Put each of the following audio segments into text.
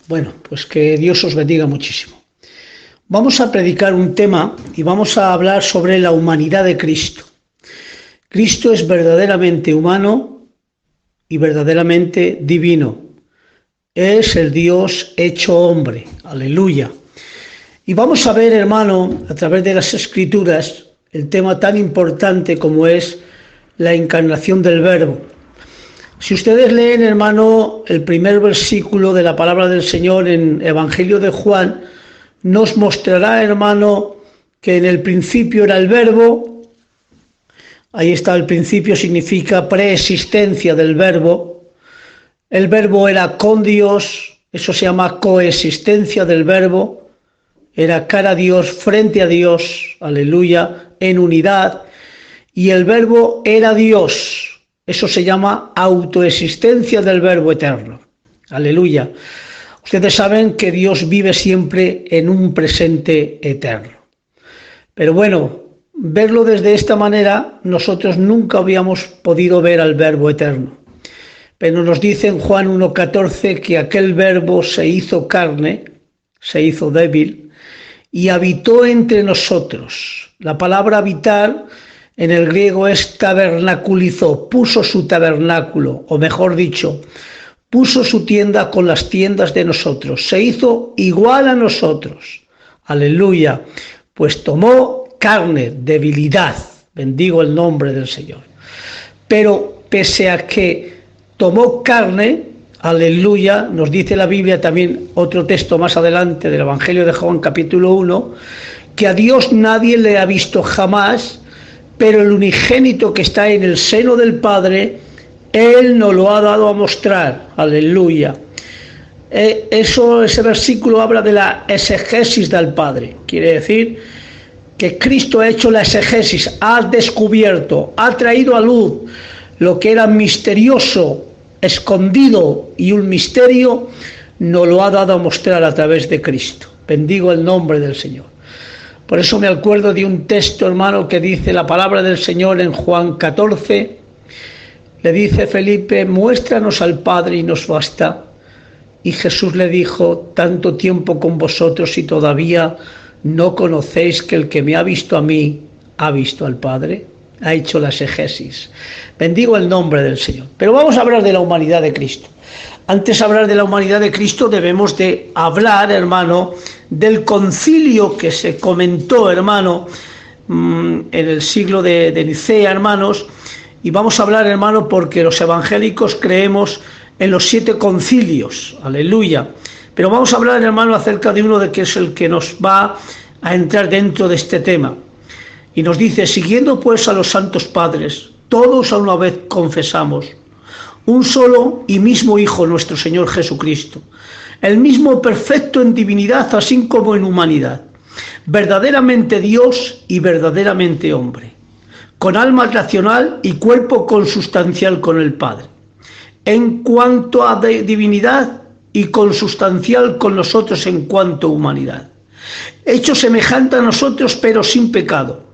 Bueno, pues que Dios os bendiga muchísimo. Vamos a predicar un tema y vamos a hablar sobre la humanidad de Cristo. Cristo es verdaderamente humano y verdaderamente divino. Es el Dios hecho hombre. Aleluya. Y vamos a ver, hermano, a través de las Escrituras, el tema tan importante como es la encarnación del Verbo. Si ustedes leen, hermano, el primer versículo de la palabra del Señor en Evangelio de Juan, nos mostrará, hermano, que en el principio era el Verbo. Ahí está, el principio significa preexistencia del Verbo. El Verbo era con Dios, eso se llama coexistencia del Verbo. Era cara a Dios, frente a Dios, aleluya, en unidad. Y el Verbo era Dios. Eso se llama autoexistencia del Verbo eterno. Aleluya. Ustedes saben que Dios vive siempre en un presente eterno. Pero bueno, verlo desde esta manera, nosotros nunca habíamos podido ver al Verbo eterno. Pero nos dice en Juan 1:14 que aquel Verbo se hizo carne, se hizo débil, y habitó entre nosotros. La palabra habitar en el griego es tabernaculizó, puso su tabernáculo, o mejor dicho, puso su tienda con las tiendas de nosotros, se hizo igual a nosotros, aleluya, pues tomó carne, debilidad, bendigo el nombre del Señor, pero pese a que tomó carne, aleluya, nos dice la Biblia también, otro texto más adelante del Evangelio de Juan capítulo 1, que a Dios nadie le ha visto jamás, pero el unigénito que está en el seno del Padre, Él nos lo ha dado a mostrar, aleluya. Ese versículo habla de la exegesis del Padre, quiere decir que Cristo ha hecho la exegesis, ha descubierto, ha traído a luz lo que era misterioso, escondido y un misterio, nos lo ha dado a mostrar a través de Cristo. Bendigo el nombre del Señor. Por eso me acuerdo de un texto, hermano, que dice la palabra del Señor en Juan 14. Le dice Felipe, muéstranos al Padre y nos basta. Y Jesús le dijo, tanto tiempo con vosotros y todavía no conocéis que el que me ha visto a mí, ha visto al Padre. Ha hecho la exegesis. Bendigo el nombre del Señor. Pero vamos a hablar de la humanidad de Cristo. Antes de hablar de la humanidad de Cristo debemos de hablar, hermano, del concilio que se comentó, hermano, en el siglo de Nicea, hermanos, y vamos a hablar, hermano, porque los evangélicos creemos en los 7 concilios, aleluya, pero vamos a hablar, hermano, acerca de uno de que es el que nos va a entrar dentro de este tema, y nos dice, siguiendo pues a los santos padres, todos a una vez confesamos, un solo y mismo Hijo, nuestro Señor Jesucristo, el mismo perfecto en divinidad, así como en humanidad, verdaderamente Dios y verdaderamente hombre, con alma racional y cuerpo consustancial con el Padre, en cuanto a divinidad y consustancial con nosotros en cuanto a humanidad, hecho semejante a nosotros pero sin pecado,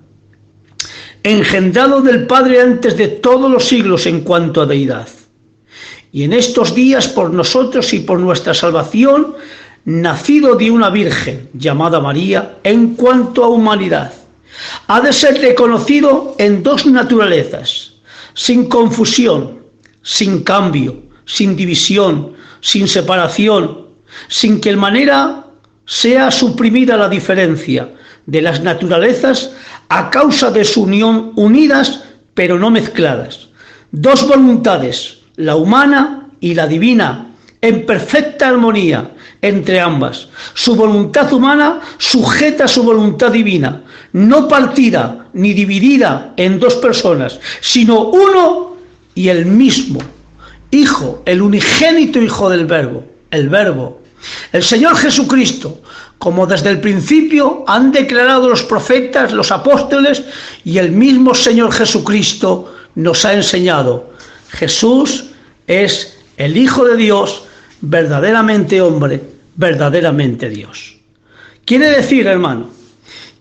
engendrado del Padre antes de todos los siglos en cuanto a deidad, y en estos días por nosotros y por nuestra salvación, nacido de una virgen llamada María, en cuanto a humanidad, ha de ser reconocido en 2 naturalezas, sin confusión, sin cambio, sin división, sin separación, sin que en manera sea suprimida la diferencia de las naturalezas a causa de su unión, unidas pero no mezcladas, 2 voluntades, la humana y la divina, en perfecta armonía entre ambas. Su voluntad humana sujeta a su voluntad divina, no partida ni dividida en 2 personas, sino uno y el mismo Hijo, el unigénito Hijo del Verbo, el Verbo, el Señor Jesucristo, como desde el principio han declarado los profetas, los apóstoles, y el mismo Señor Jesucristo nos ha enseñado. Jesús es el Hijo de Dios, verdaderamente hombre, verdaderamente Dios. Quiere decir, hermano,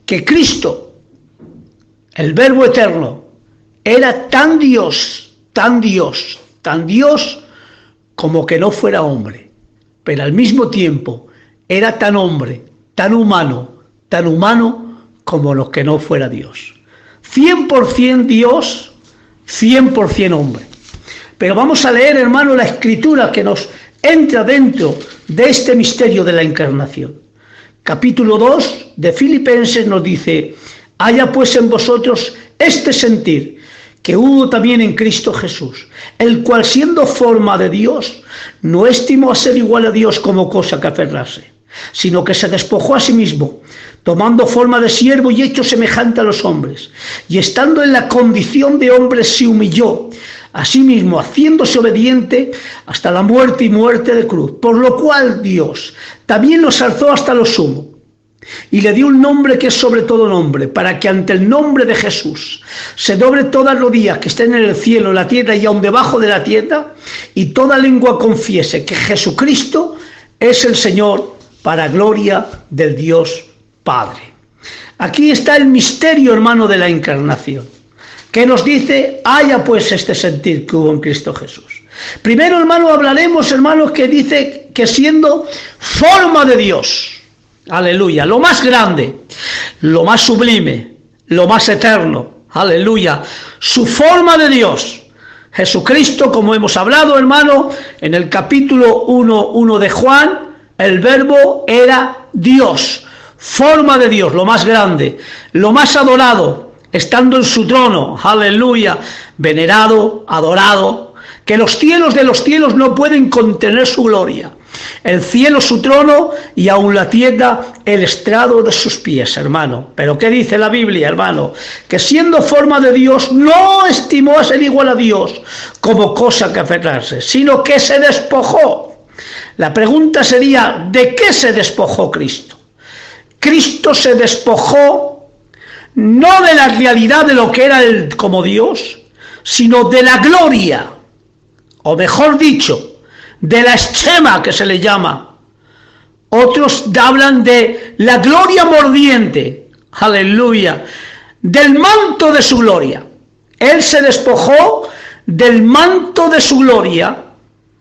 que Cristo, el Verbo eterno, era tan Dios, tan Dios, tan Dios, como que no fuera hombre. pero al mismo tiempo era tan hombre, tan humano como los que no fuera Dios. 100% Dios, 100% hombre. Pero vamos a leer, hermano, la escritura que nos entra dentro de este misterio de la encarnación. Capítulo 2 de Filipenses nos dice: haya pues en vosotros este sentir que hubo también en Cristo Jesús, el cual siendo forma de Dios, no estimó a ser igual a Dios como cosa que aferrarse, sino que se despojó a sí mismo, tomando forma de siervo y hecho semejante a los hombres, y estando en la condición de hombre se humilló a sí mismo, haciéndose obediente hasta la muerte y muerte de cruz, por lo cual Dios también nos alzó hasta lo sumo, y le dio un nombre que es sobre todo nombre, para que ante el nombre de Jesús se doble toda rodilla que estén en el cielo, en la tierra y aun debajo de la tierra, y toda lengua confiese que Jesucristo es el Señor, para gloria del Dios Padre. Aquí está el misterio, hermano, de la encarnación, que nos dice: haya pues este sentir que hubo en Cristo Jesús. Primero, hermano, hablaremos, hermanos, que dice que siendo forma de Dios, aleluya, lo más grande, lo más sublime, lo más eterno, aleluya, su forma de Dios, Jesucristo, como hemos hablado, hermano, en el capítulo 1 de Juan, el verbo era Dios, forma de Dios, lo más grande, lo más adorado, estando en su trono, aleluya, venerado, adorado, que los cielos de los cielos no pueden contener su gloria. El cielo su trono y aun la tierra el estrado de sus pies, hermano. Pero ¿qué dice la Biblia, hermano? Que siendo forma de Dios no estimó a ser igual a Dios como cosa que aferrarse, sino que se despojó. La pregunta sería: ¿de qué se despojó Cristo? Cristo se despojó no de la realidad de lo que era Él como Dios, sino de la gloria, o mejor dicho, de la extrema que se le llama. Otros hablan de la gloria mordiente, aleluya, del manto de su gloria. Él se despojó del manto de su gloria,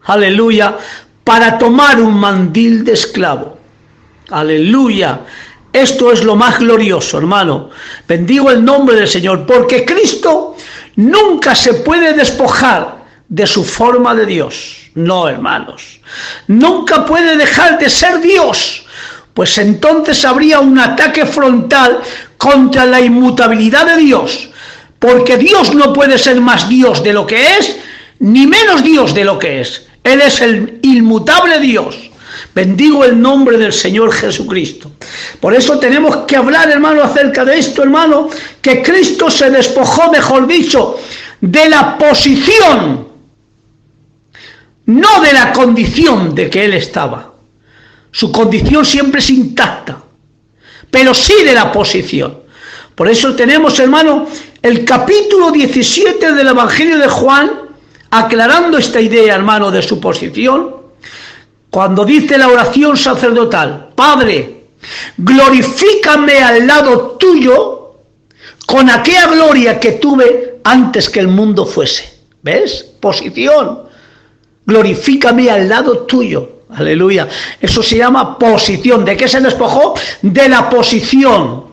aleluya, para tomar un mandil de esclavo. Aleluya. Esto es lo más glorioso, hermano. Bendigo el nombre del Señor, porque Cristo nunca se puede despojar de su forma de Dios. No, hermanos. Nunca puede dejar de ser Dios, pues entonces habría un ataque frontal contra la inmutabilidad de Dios, porque Dios no puede ser más Dios de lo que es, ni menos Dios de lo que es. Él es el inmutable Dios. Bendigo el nombre del Señor Jesucristo. Por eso tenemos que hablar, hermano, acerca de esto, hermano, que Cristo se despojó, mejor dicho, de la posición, no de la condición de que Él estaba. Su condición siempre es intacta, pero sí de la posición. Por eso tenemos, hermano, el capítulo 17 del Evangelio de Juan, aclarando esta idea, hermano, de su posición, cuando dice la oración sacerdotal: Padre, glorifícame al lado tuyo con aquella gloria que tuve antes que el mundo fuese. ¿Ves? Posición. Glorifícame al lado tuyo. Aleluya. Eso se llama posición. ¿De qué se despojó? De la posición,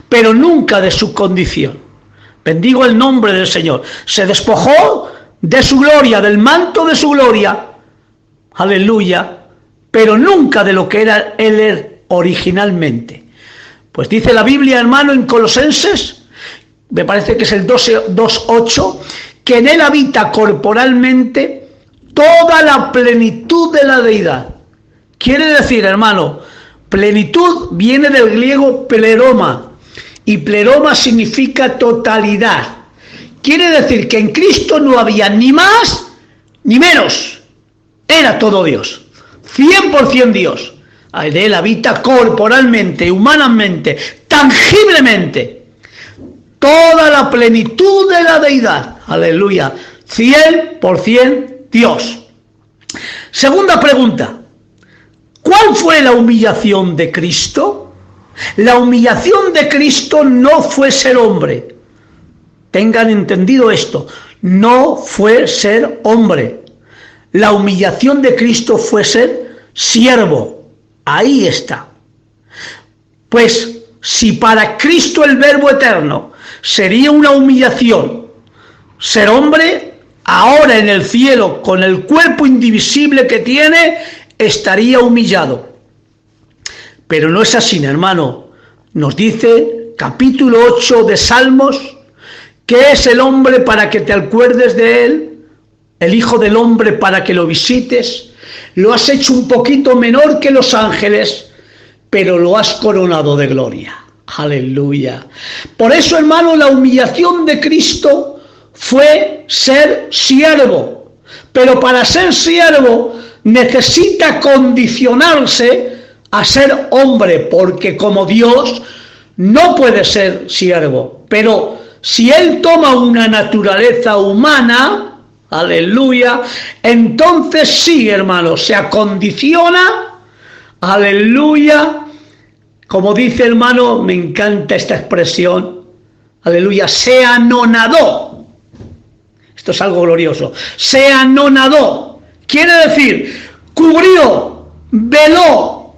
pero nunca de su condición. Bendigo el nombre del Señor. Se despojó de su gloria, del manto de su gloria. Aleluya. Pero nunca de lo que era Él originalmente. Pues dice la Biblia, hermano, en Colosenses, me parece que es el 2:8, que en Él habita corporalmente toda la plenitud de la deidad. Quiere decir, hermano, plenitud viene del griego pleroma, y pleroma significa totalidad. Quiere decir que en Cristo no había ni más ni menos, era todo Dios. 100% Dios. En Él habita corporalmente, humanamente, tangiblemente, toda la plenitud de la deidad. Aleluya. 100% Dios. Segunda pregunta: ¿cuál fue la humillación de Cristo? La humillación de Cristo no fue ser hombre. Tengan entendido esto. No fue ser hombre. La humillación de Cristo fue ser siervo. Ahí está. Pues si para Cristo el Verbo eterno sería una humillación ser hombre, ahora en el cielo, con el cuerpo indivisible que tiene, estaría humillado. Pero no es así, hermano. Nos dice capítulo 8 de Salmos, ¿qué es el hombre para que te acuerdes de él? El Hijo del Hombre para que lo visites. Lo has hecho un poquito menor que los ángeles, pero lo has coronado de gloria. Aleluya. Por eso, hermano, la humillación de Cristo fue ser siervo. Pero para ser siervo necesita condicionarse a ser hombre, porque como Dios no puede ser siervo. Pero si Él toma una naturaleza humana, aleluya, entonces sí, hermano, se acondiciona, aleluya, como dice, hermano, me encanta esta expresión, aleluya, se anonadó. Esto es algo glorioso. Se anonadó. Quiere decir, cubrió, veló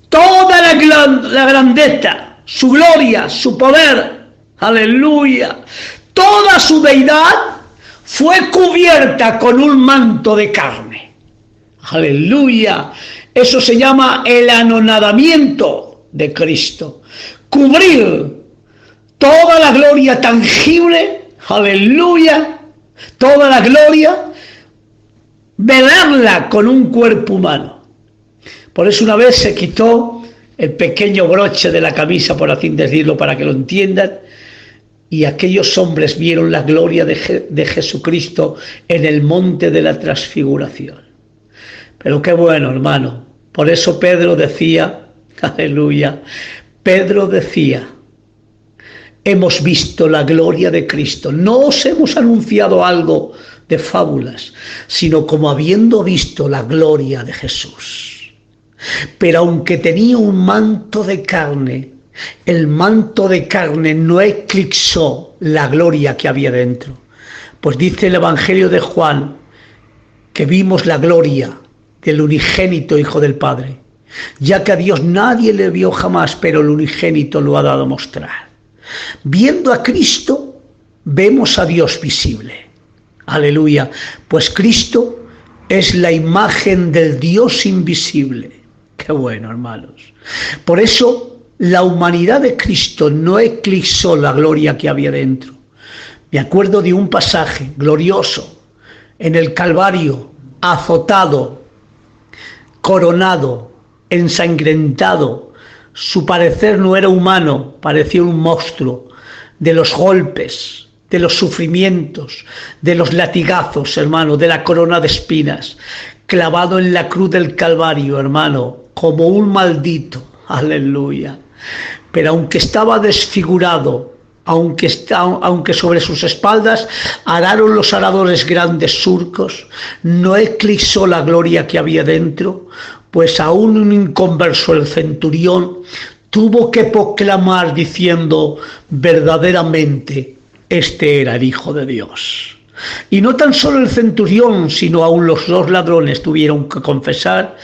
toda la grandeza, su gloria, su poder, aleluya, toda su deidad fue cubierta con un manto de carne. Aleluya. Eso se llama el anonadamiento de Cristo. Cubrir toda la gloria tangible, aleluya, toda la gloria, velarla con un cuerpo humano. Por eso una vez se quitó el pequeño broche de la camisa, por así decirlo, para que lo entiendan, y aquellos hombres vieron la gloria de Jesucristo en el monte de la transfiguración. Pero qué bueno, hermano. Por eso Pedro decía, aleluya, Pedro decía, hemos visto la gloria de Cristo. No os hemos anunciado algo de fábulas, sino como habiendo visto la gloria de Jesús. Pero aunque tenía un manto de carne, el manto de carne no eclipsó la gloria que había dentro. Pues dice el Evangelio de Juan que vimos la gloria del unigénito Hijo del Padre, ya que a Dios nadie le vio jamás, pero el unigénito lo ha dado a mostrar. Viendo a Cristo, vemos a Dios visible. Aleluya. Pues Cristo es la imagen del Dios invisible. Qué bueno, hermanos. Por eso la humanidad de Cristo no eclipsó la gloria que había dentro. Me acuerdo de un pasaje glorioso en el Calvario, azotado, coronado, ensangrentado. Su parecer no era humano, parecía un monstruo. De los golpes, de los sufrimientos, de los latigazos, hermano, de la corona de espinas, clavado en la cruz del Calvario, hermano, como un maldito. Aleluya. Pero aunque estaba desfigurado, aunque sobre sus espaldas araron los aradores grandes surcos, no eclipsó la gloria que había dentro, pues aún un inconverso, el centurión, tuvo que proclamar diciendo, verdaderamente, este era el Hijo de Dios. Y no tan solo el centurión, sino aún los dos ladrones tuvieron que confesar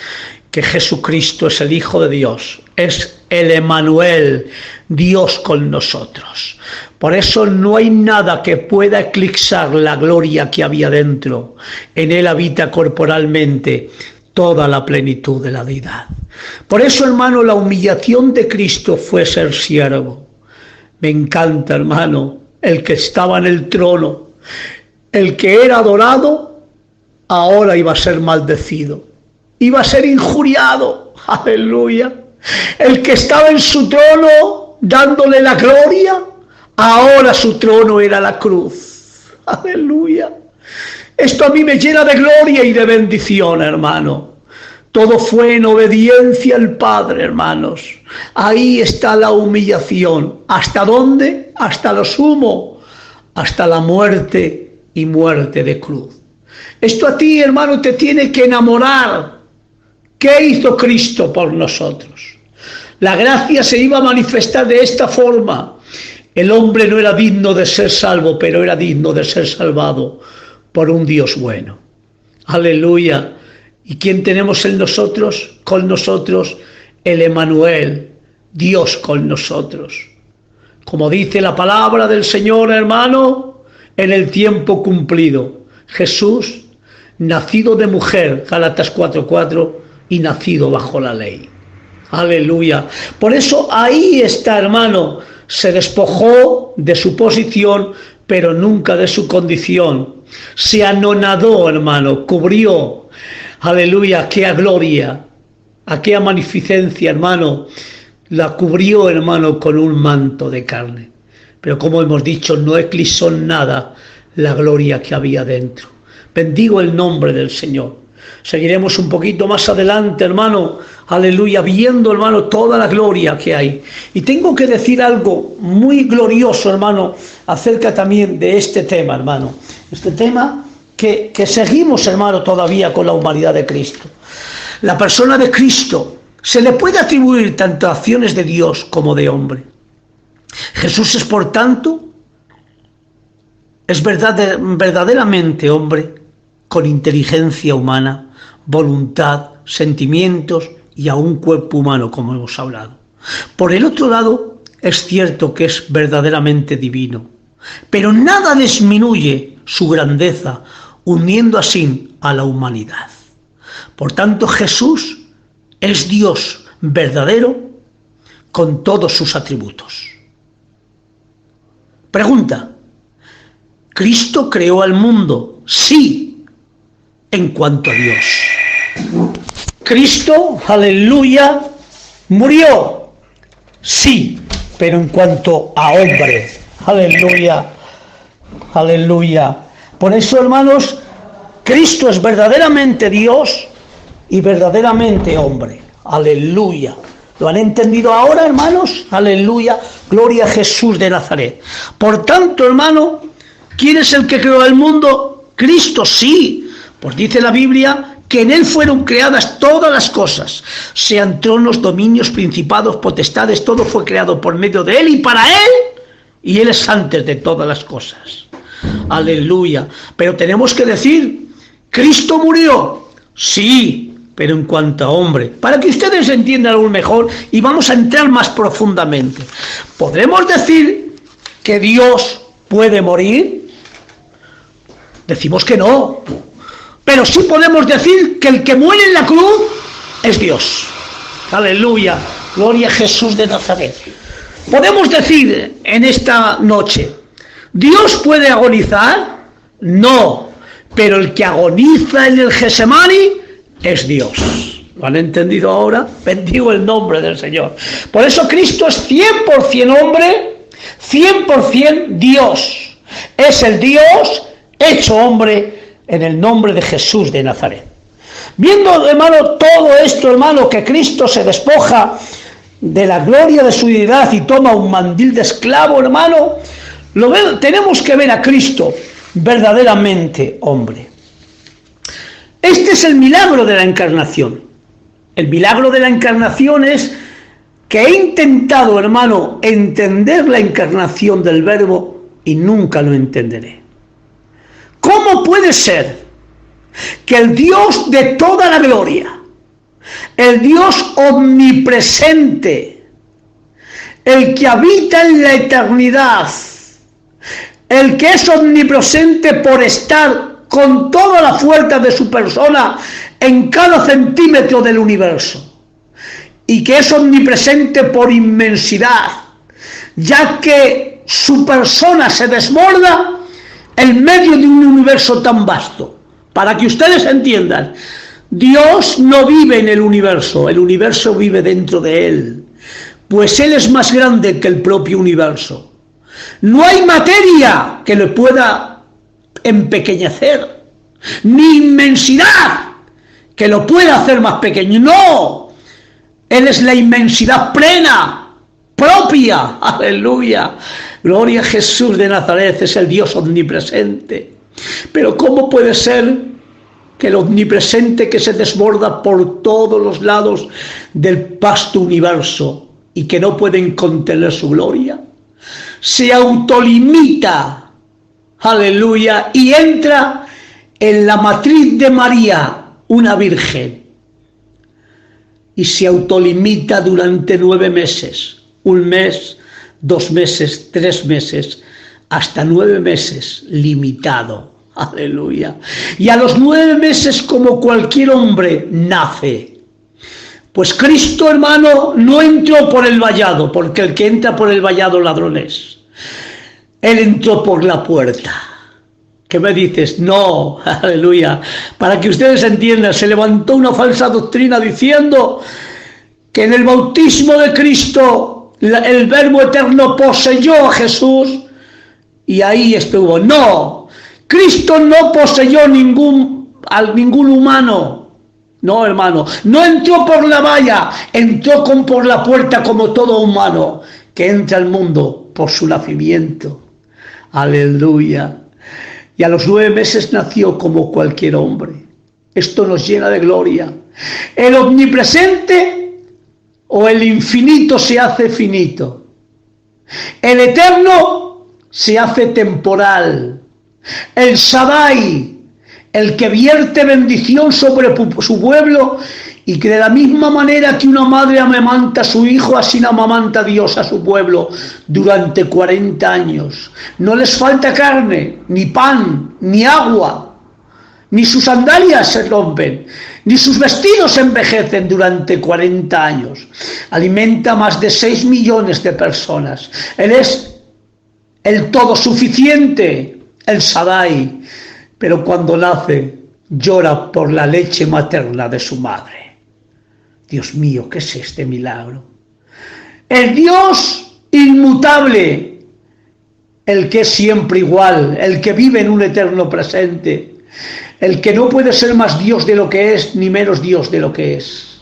que Jesucristo es el Hijo de Dios, es el Emmanuel, Dios con nosotros. Por eso no hay nada que pueda eclipsar la gloria que había dentro. En él habita corporalmente toda la plenitud de la deidad. Por eso, hermano, la humillación de Cristo fue ser siervo. Me encanta, hermano, el que estaba en el trono, el que era adorado, ahora iba a ser maldecido. Iba a ser injuriado, aleluya. El que estaba en su trono dándole la gloria, ahora su trono era la cruz, aleluya. Esto a mí me llena de gloria y de bendición, hermano. Todo fue en obediencia al Padre, hermanos. Ahí está la humillación. ¿Hasta dónde? Hasta lo sumo, hasta la muerte y muerte de cruz. Esto a ti, hermano, te tiene que enamorar. ¿Qué hizo Cristo por nosotros? La gracia se iba a manifestar de esta forma. El hombre no era digno de ser salvo, pero era digno de ser salvado por un Dios bueno. Aleluya. ¿Y quién tenemos en nosotros? Con nosotros el Emmanuel, Dios con nosotros. Como dice la palabra del Señor, hermano, en el tiempo cumplido. Jesús, nacido de mujer, Gálatas 4:4, y nacido bajo la ley. Aleluya. Por eso ahí está, hermano, se despojó de su posición, pero nunca de su condición. Se anonadó, hermano, cubrió. Aleluya, aquella gloria, aquella magnificencia, hermano, la cubrió, hermano, con un manto de carne. Pero como hemos dicho, no eclipsó en nada la gloria que había dentro. Bendigo el nombre del Señor. Seguiremos un poquito más adelante, hermano, aleluya, viendo, hermano, toda la gloria que hay. Y tengo que decir algo muy glorioso, hermano, acerca también de este tema, hermano. Este tema que seguimos, hermano, todavía con la humanidad de Cristo. La persona de Cristo se le puede atribuir tanto acciones de Dios como de hombre. Jesús es, por tanto, es verdaderamente hombre, con inteligencia humana, voluntad, sentimientos y aún cuerpo humano, como hemos hablado. Por el otro lado, es cierto que es verdaderamente divino, pero nada disminuye su grandeza, uniendo así a la humanidad. Por tanto, Jesús es Dios verdadero con todos sus atributos. Pregunta: ¿Cristo creó al mundo? Sí, en cuanto a Dios. Cristo, aleluya, murió. Sí, pero en cuanto a hombre. Aleluya, aleluya. Por eso, hermanos, Cristo es verdaderamente Dios y verdaderamente hombre. Aleluya. ¿Lo han entendido ahora, hermanos? Aleluya. Gloria a Jesús de Nazaret. Por tanto, hermano, ¿quién es el que creó el mundo? Cristo, sí. Pues dice la Biblia que en él fueron creadas todas las cosas, sean tronos, dominios, principados, potestades, todo fue creado por medio de él y para él, y él es antes de todas las cosas. Aleluya. Pero tenemos que decir, ¿Cristo murió? Sí, pero en cuanto a hombre, para que ustedes entiendan aún mejor y vamos a entrar más profundamente. ¿Podremos decir que Dios puede morir? Decimos que no. Pero sí podemos decir que el que muere en la cruz es Dios. Aleluya, gloria a Jesús de Nazaret. Podemos decir en esta noche, ¿Dios puede agonizar? No, pero el que agoniza en el Getsemani es Dios. ¿Lo han entendido ahora? Bendigo el nombre del Señor. Por eso Cristo es 100% hombre, 100% Dios. Es el Dios hecho hombre, en el nombre de Jesús de Nazaret. Viendo, hermano, todo esto, hermano, que Cristo se despoja de la gloria de su deidad y toma un mandil de esclavo, hermano, tenemos que ver a Cristo verdaderamente hombre. Este es el milagro de la encarnación. El milagro de la encarnación es que he intentado, hermano, entender la encarnación del Verbo y nunca lo entenderé. ¿Cómo puede ser que el Dios de toda la gloria, el Dios omnipresente, el que habita en la eternidad, el que es omnipresente por estar con toda la fuerza de su persona en cada centímetro del universo, y que es omnipresente por inmensidad, ya que su persona se desborda en medio de un universo tan vasto? Para que ustedes entiendan, Dios no vive en el universo vive dentro de él, pues él es más grande que el propio universo. No hay materia que le pueda empequeñecer, ni inmensidad que lo pueda hacer más pequeño. No, él es la inmensidad plena, propia. Aleluya. Gloria a Jesús de Nazaret, es el Dios omnipresente. Pero ¿cómo puede ser que el omnipresente que se desborda por todos los lados del vasto universo y que no pueden contener su gloria, se autolimita, aleluya, y entra en la matriz de María, una virgen, y se autolimita durante 9 meses, 1 mes, 2 meses, 3 meses, hasta 9 meses, limitado. Aleluya. Y a los 9 meses, como cualquier hombre, nace. Pues Cristo, hermano, no entró por el vallado, porque el que entra por el vallado ladrón es. Él entró por la puerta. ¿Qué me dices? No, aleluya. Para que ustedes entiendan, se levantó una falsa doctrina diciendo que en el bautismo de Cristo el Verbo Eterno poseyó a Jesús y ahí estuvo. No, Cristo no poseyó ningún humano. No, hermano, no entró por la valla, entró por la puerta como todo humano que entra al mundo por su nacimiento. Aleluya. Y a los 9 meses nació como cualquier hombre. Esto nos llena de gloria. El omnipresente o el infinito se hace finito. El eterno se hace temporal. El Shaddai, el que vierte bendición sobre su pueblo y que de la misma manera que una madre amamanta a su hijo, así amamanta Dios a su pueblo durante 40 años. No les falta carne, ni pan, ni agua, ni sus sandalias se rompen, ni sus vestidos se envejecen durante 40 años. Alimenta a más de 6 millones de personas. Él es el todo suficiente, el Shaddai, pero cuando nace llora por la leche materna de su madre. Dios mío, ¿qué es este milagro? El Dios inmutable, el que es siempre igual, el que vive en un eterno presente, el que no puede ser más Dios de lo que es, ni menos Dios de lo que es.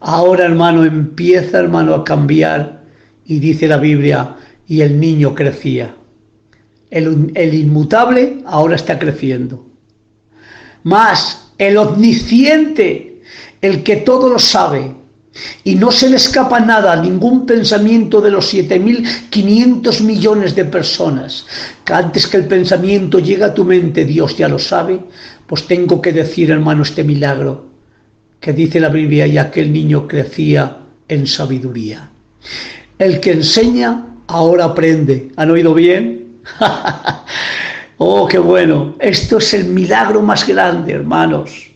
Ahora, hermano, empieza, hermano, a cambiar, y dice la Biblia, y el niño crecía. El inmutable ahora está creciendo. Más, el omnisciente, el que todo lo sabe, y no se le escapa nada, ningún pensamiento de los 7.500 millones de personas, que antes que el pensamiento llegue a tu mente, Dios ya lo sabe. Pues tengo que decir, hermano, este milagro, que dice la Biblia, y aquel niño crecía en sabiduría. El que enseña, ahora aprende. ¿Han oído bien? Oh, qué bueno. Esto es el milagro más grande, hermanos.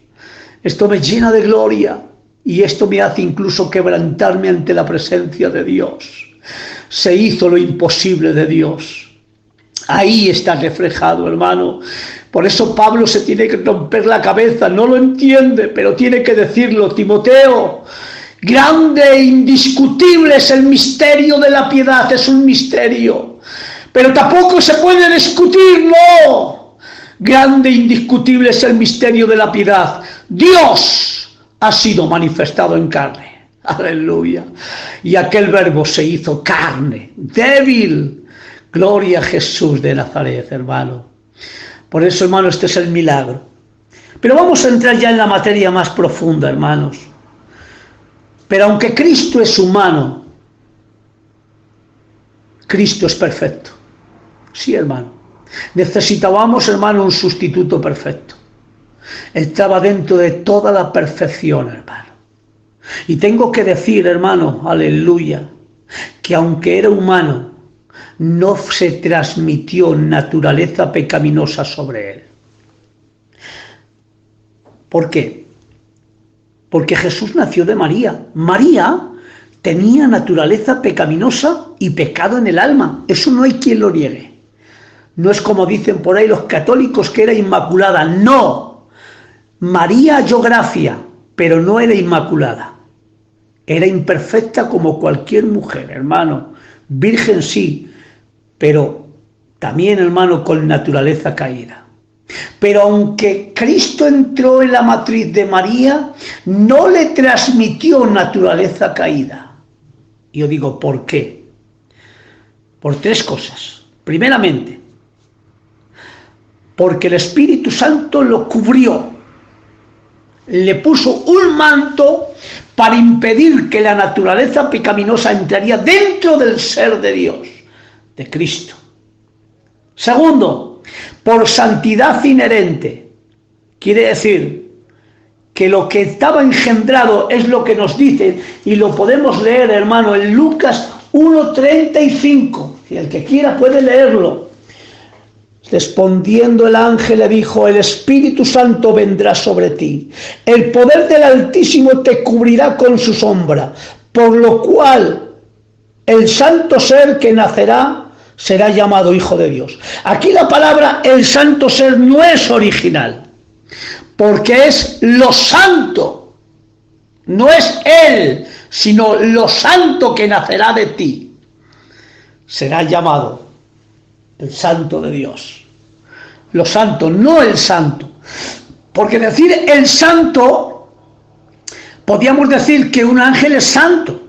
Esto me llena de gloria y esto me hace incluso quebrantarme ante la presencia de Dios. Se hizo lo imposible de Dios. Ahí está reflejado, hermano. Por eso Pablo se tiene que romper la cabeza. No lo entiende, pero tiene que decirlo. Timoteo, grande e indiscutible es el misterio de la piedad. Es un misterio, pero tampoco se puede discutir, no. Grande e indiscutible es el misterio de la piedad. Dios ha sido manifestado en carne. Aleluya. Y aquel verbo se hizo carne, débil. Gloria a Jesús de Nazaret, hermano. Por eso, hermano, este es el milagro. Pero vamos a entrar ya en la materia más profunda, hermanos. Pero aunque Cristo es humano, Cristo es perfecto. Sí, hermano. Necesitábamos, hermano, un sustituto perfecto. Estaba dentro de toda la perfección, hermano. Y tengo que decir, hermano, aleluya, que aunque era humano, no se transmitió naturaleza pecaminosa sobre él. ¿Por qué? Porque Jesús nació de María. María tenía naturaleza pecaminosa y pecado en el alma. Eso no hay quien lo niegue. No es como dicen por ahí los católicos que era inmaculada. No. María halló gracia, pero no era inmaculada. Era imperfecta como cualquier mujer, hermano. Virgen sí, pero también, hermano, con naturaleza caída. Pero aunque Cristo entró en la matriz de María, no le transmitió naturaleza caída. Y yo digo, ¿por qué? Por 3 cosas. Primeramente, porque el Espíritu Santo lo cubrió, le puso un manto para impedir que la naturaleza pecaminosa entraría dentro del ser de Dios, de Cristo. Segundo, por santidad inherente, quiere decir que lo que estaba engendrado es lo que nos dice, y lo podemos leer, hermano, en Lucas 1:35, si el que quiera puede leerlo. Respondiendo el ángel le dijo: el Espíritu Santo vendrá sobre ti, el poder del Altísimo te cubrirá con su sombra, por lo cual el santo ser que nacerá será llamado Hijo de Dios. Aquí la palabra el santo ser no es original, porque es lo santo, no es él, sino lo santo que nacerá de ti. Será llamado el santo de Dios. Lo santo, no el santo. Porque decir el santo, podríamos decir que un ángel es santo,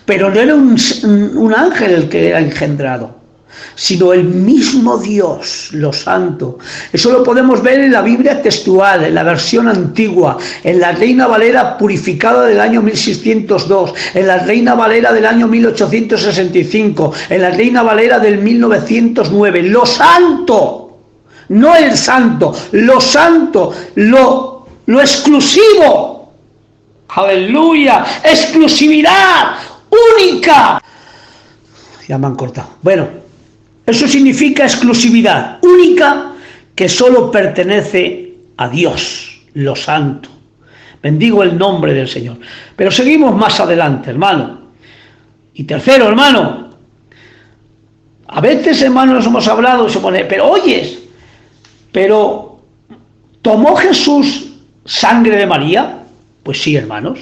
pero no era un ángel el que era engendrado, sino el mismo Dios, lo santo. Eso lo podemos ver en la Biblia textual, en la versión antigua, en la Reina Valera purificada del año 1602, en la Reina Valera del año 1865, en la Reina Valera del 1909. Lo santo, no el santo, lo santo, lo exclusivo. Aleluya, exclusividad, única. Ya me han cortado. Bueno, eso significa exclusividad, única, que solo pertenece a Dios, lo santo. Bendigo el nombre del Señor. Pero seguimos más adelante, hermano. Y tercero, hermano, a veces, hermano, nos hemos hablado, se pone, pero oyes, pero ¿tomó Jesús sangre de María? Pues sí, hermanos,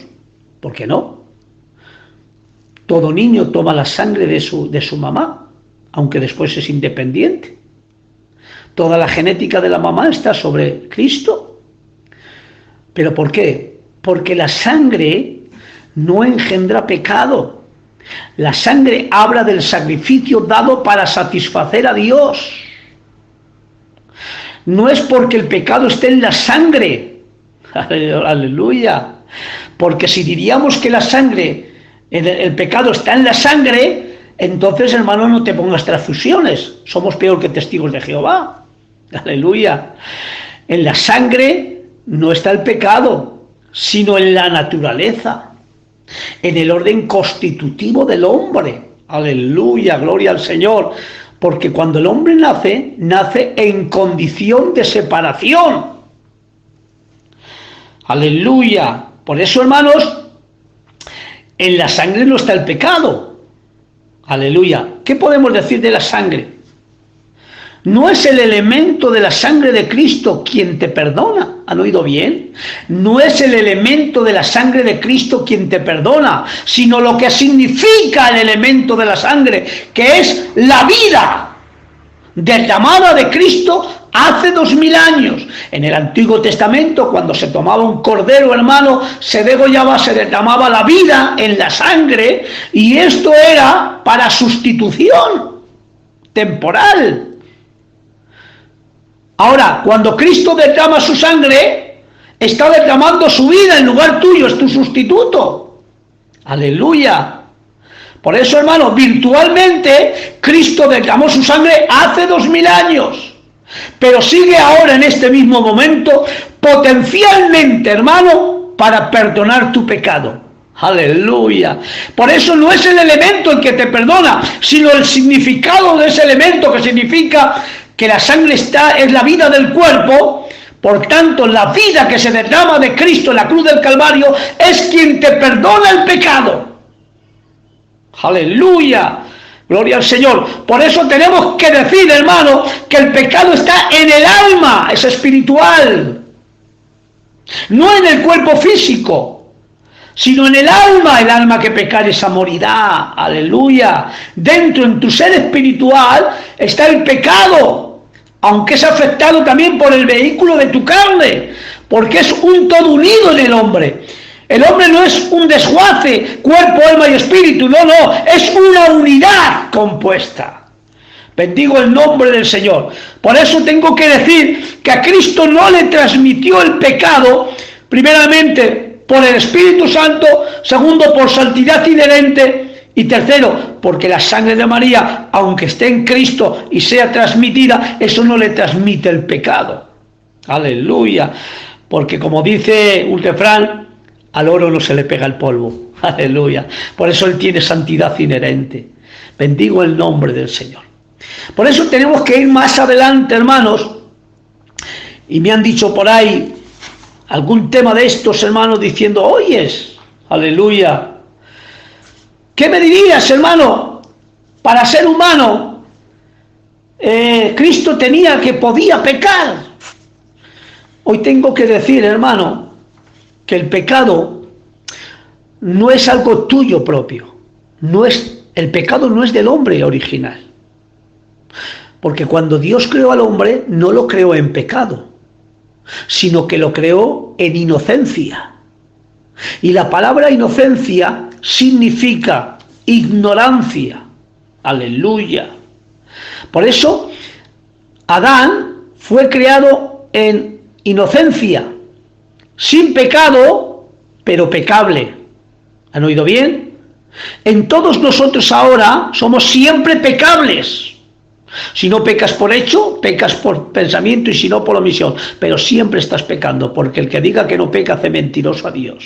¿por qué no? Todo niño toma la sangre de su mamá, aunque después es independiente. Toda la genética de la mamá está sobre Cristo. ¿Pero por qué? Porque la sangre no engendra pecado. La sangre habla del sacrificio dado para satisfacer a Dios. No es porque el pecado esté en la sangre. Aleluya. Porque si diríamos que la sangre, el pecado está en la sangre, entonces, hermano, no te pongas transfusiones. Somos peor que testigos de Jehová. Aleluya. En la sangre no está el pecado, sino en la naturaleza, en el orden constitutivo del hombre. Aleluya, gloria al Señor. Porque cuando el hombre nace en condición de separación. Aleluya. Por eso, hermanos, en la sangre no está el pecado. Aleluya. ¿Qué podemos decir de la sangre? No es el elemento de la sangre de Cristo quien te perdona. ¿Han oído bien? No es el elemento de la sangre de Cristo quien te perdona, sino lo que significa el elemento de la sangre, que es la vida derramada de Cristo hace 2000 años. En el Antiguo Testamento, cuando se tomaba un cordero, hermano, se degollaba, se derramaba la vida en la sangre, y esto era para sustitución temporal. Ahora, cuando Cristo derrama su sangre, está derramando su vida en lugar tuyo, es tu sustituto. Aleluya. Por eso, hermano, virtualmente Cristo derramó su sangre hace 2000 años, pero sigue ahora en este mismo momento potencialmente, hermano, para perdonar tu pecado. Aleluya. Por eso no es el elemento el que te perdona, sino el significado de ese elemento, que significa que la sangre es la vida del cuerpo. Por tanto, la vida que se derrama de Cristo en la cruz del Calvario es quien te perdona el pecado. Aleluya, gloria al Señor. Por eso tenemos que decir, hermano, que el pecado está en el alma, es espiritual, no en el cuerpo físico, sino en el alma que pecare esa morirá. Aleluya. Dentro, en tu ser espiritual, está el pecado, aunque es afectado también por el vehículo de tu carne, porque es un todo unido en el hombre. El hombre no es un desguace, cuerpo, alma y espíritu, no, es una unidad compuesta. Bendigo el nombre del Señor. Por eso tengo que decir que a Cristo no le transmitió el pecado, primeramente por el Espíritu Santo, segundo por santidad inherente, y tercero porque la sangre de María, aunque esté en Cristo y sea transmitida, eso no le transmite el pecado. Aleluya. porque como dice un refrán, al oro no se le pega el polvo. Aleluya. Por eso Él tiene santidad inherente. Bendigo el nombre del Señor. Por eso tenemos que ir más adelante, hermanos, y me han dicho por ahí algún tema de estos, hermanos, diciendo, oyes, aleluya, ¿qué me dirías, hermano? Para ser humano, Cristo podía pecar. Hoy tengo que decir, hermano, que el pecado no es algo tuyo propio, el pecado no es del hombre original, porque cuando Dios creó al hombre, no lo creó en pecado, sino que lo creó en inocencia. Y la palabra inocencia significa ignorancia. Aleluya. Por eso, Adán fue creado en inocencia, sin pecado, pero pecable. ¿Han oído bien? En todos nosotros ahora somos siempre pecables. Si no pecas por hecho, pecas por pensamiento, y si no por omisión. Pero siempre estás pecando, porque el que diga que no peca hace mentiroso a Dios.